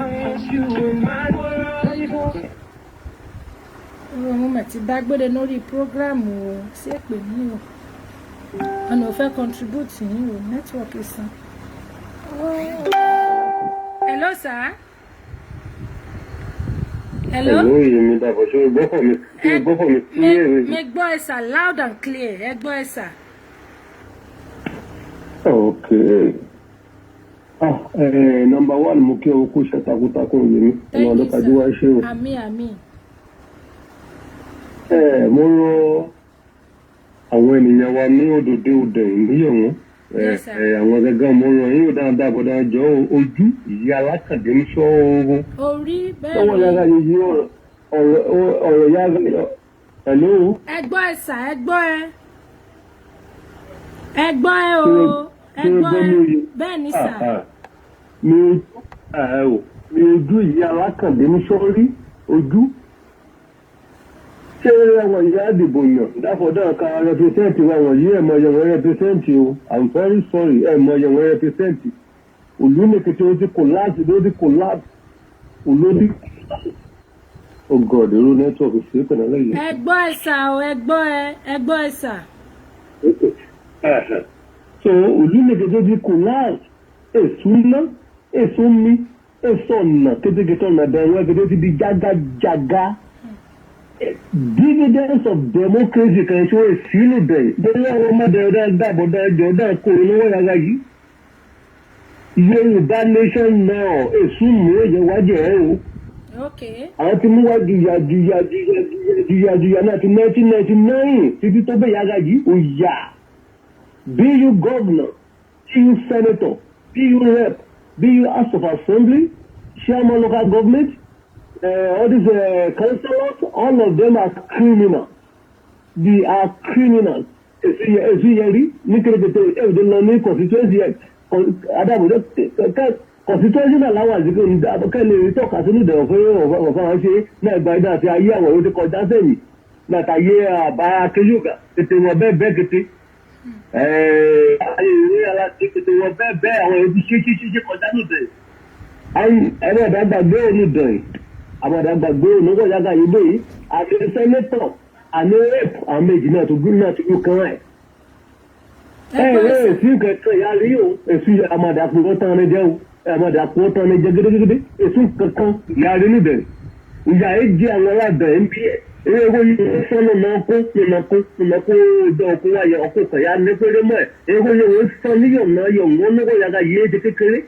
Mo ti dágbére lórí program o ṣé pè mí o ọ̀nà ò fẹ́ contribute yín o network ìsàn. Hello sir. Hello. Hello, Yemi Dabo. Ṣé o gbọ́ fún mi clear? Me gbọ́ ẹ sà loud and clear. Ẹ gbọ́ ẹ sà. Okay. Number one, mo kí o kú iṣẹ́ takuntakun Yemi. Ọmọ ọdún kájú wá ṣe o. Àmín. Mo rọ àwọn ènìyàn wa ní òdòdó òdè níyẹ̀wọ̀n. Àwọn gẹ́gẹ́ mo rọ yín ò dáadáa bọ̀dá jọ ojú ìyá alákàndé ní ṣọ́ọ́rọ́. Orí bẹ́ẹ̀ ni. Lọ́wọ́ yára yìí ọ̀rọ̀ yára. Hello. Ẹ gbọ́ ẹ sà ẹ gbọ́ ẹ o bẹ́ẹ̀ ni sà. Mi ojú ìyá alákàndé ní ṣọ́ọ́rí ojú. Ṣé ẹwọ̀n ìyá àdìbò yàn dáfọ̀dá ká represent wa wọ̀nyí ẹ̀mọ yẹ̀wọ̀n represent o I'm very sorry ẹ̀mọ yẹ̀wọ̀n represent olùmẹ̀kẹ̀tẹ̀ ó ti collapse olódì oh God èrò network ṣe pẹ̀lú lẹ́yìn. Ẹ gbọ́ ẹ sà o ẹ gbọ́ ẹ sà. So olùmẹ̀kẹ̀tẹ̀ ó ti collapse èsúná èsúnmi èsọ̀nà kétékété ọ̀nà bẹ̀rù ẹgbẹ́ ti di jágájágá. Dividends of democracy kan ṣe wọ́n ìsílù bẹ̀ lórí àwọn ọmọdé ọ̀dà dàbọ̀dà ẹjọ́ ọ̀dà kò lówó yàrá yìí. Yorùbá nation now èsù mú èyẹ wájú ẹ̀ o. Àwọn ti mú wá jùyà náà ti 1999 títí tó bẹ̀ yàrá yìí ó yà. BU governor, BU senator, BU rep, BU house of assembly, chairman local government, all these councillors, all of them are criminals. They are criminals. Constituency náà láwọn àdìgbò kẹ́lẹ̀ rí tọ́ka sínú ìdẹ̀rọ̀ fún ọ̀fọ̀n ṣe náà gba ìdá àti ayé àwọn òde kọjá sẹ́yìn látàyé àbá akéyògà tètè wọn bẹ́ẹ̀ kété ayé ìwé aláṣẹ tètè wọn bẹ́ẹ̀ àwọn èdè ṣe kọjá nùdẹ̀. ẹ̀rọ ìdàgbàgbé onídọ̀ẹ̀ àwọn ìdàgbàgbé onígbọ̀ yàgà yìí bẹ́ẹ̀ àti sẹ́nẹ́tọ̀ àní rẹ́pù àwọn méjì náà tó gún kan ẹ̀. Èsì kẹ̀kẹ́ ìyá rí o, èsì àmàdàpọ̀ tán ní jẹ́ o, àmàdàpọ̀ tán ní jẹ́ gẹ́gẹ́gẹ́gẹ́, èsì kankan ìyá rí níbẹ̀. Ìyá yìí jẹ́ àwọn aládàá ẹ̀ ń bí ẹ̀. Ewé yìí sọ́nà náà kó ìjọ òkú wáyé ọkọ̀ kẹ̀yà ní péré mọ́ ẹ̀. Ewé yìí wọ́n sọ níyọ̀ náà yọ̀ wọ́n lọ́wọ́ yàrá yìí ti kékeré.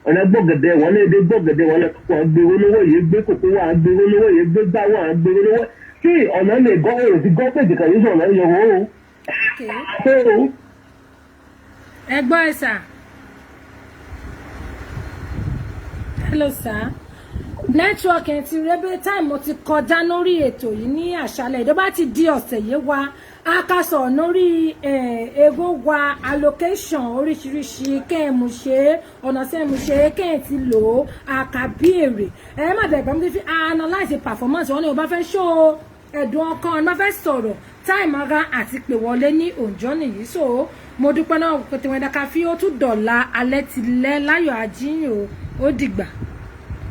Ọ̀nà gbọ̀gẹ̀dẹ̀ wọn ní èdè gbọ̀gẹ̀dẹ̀ wọn lọ́kọ̀ àgbèrè olówó yìí gbé kòkó wà àgbèrè olówó yìí gbé gbá wà àgbèrè olówó. Kí ọ̀nà lè gọ́ èrè sí gọ́ọ̀mẹ̀ntì kan yìí sọ̀rọ̀ yọ̀ wọ́n o. Ẹgbọ́n ẹ̀ sà. Hello sir. Nẹ́tíwọ̀kì ti rébé táìmù ti kọjá lórí ètò yìí ní àṣálẹ̀ ìjọba ti di ọ̀sẹ̀ yìí wa akásọ̀ lórí ego wa allocation oríṣiríṣi kẹ́ẹ̀mù ṣe ọ̀nà sẹ́ẹ̀mù ṣe kẹ́ẹ̀ ti lò ó àkàbí èrè má dẹ̀gbọ́n mi fi analyse performance wọn ni o bá fẹ́ ṣó ẹ̀dùn ọkàn ọ̀nà fẹ́ sọ̀rọ̀ táìmù ara àti pè wọlé ní òǹjọ́ nìyí so mo dúpẹ́ náà pé tí wọ́n dá ká fi ó tún dọ̀la alẹ́ ti lẹ́ láyọ̀ ajíyìn ó dìgbà.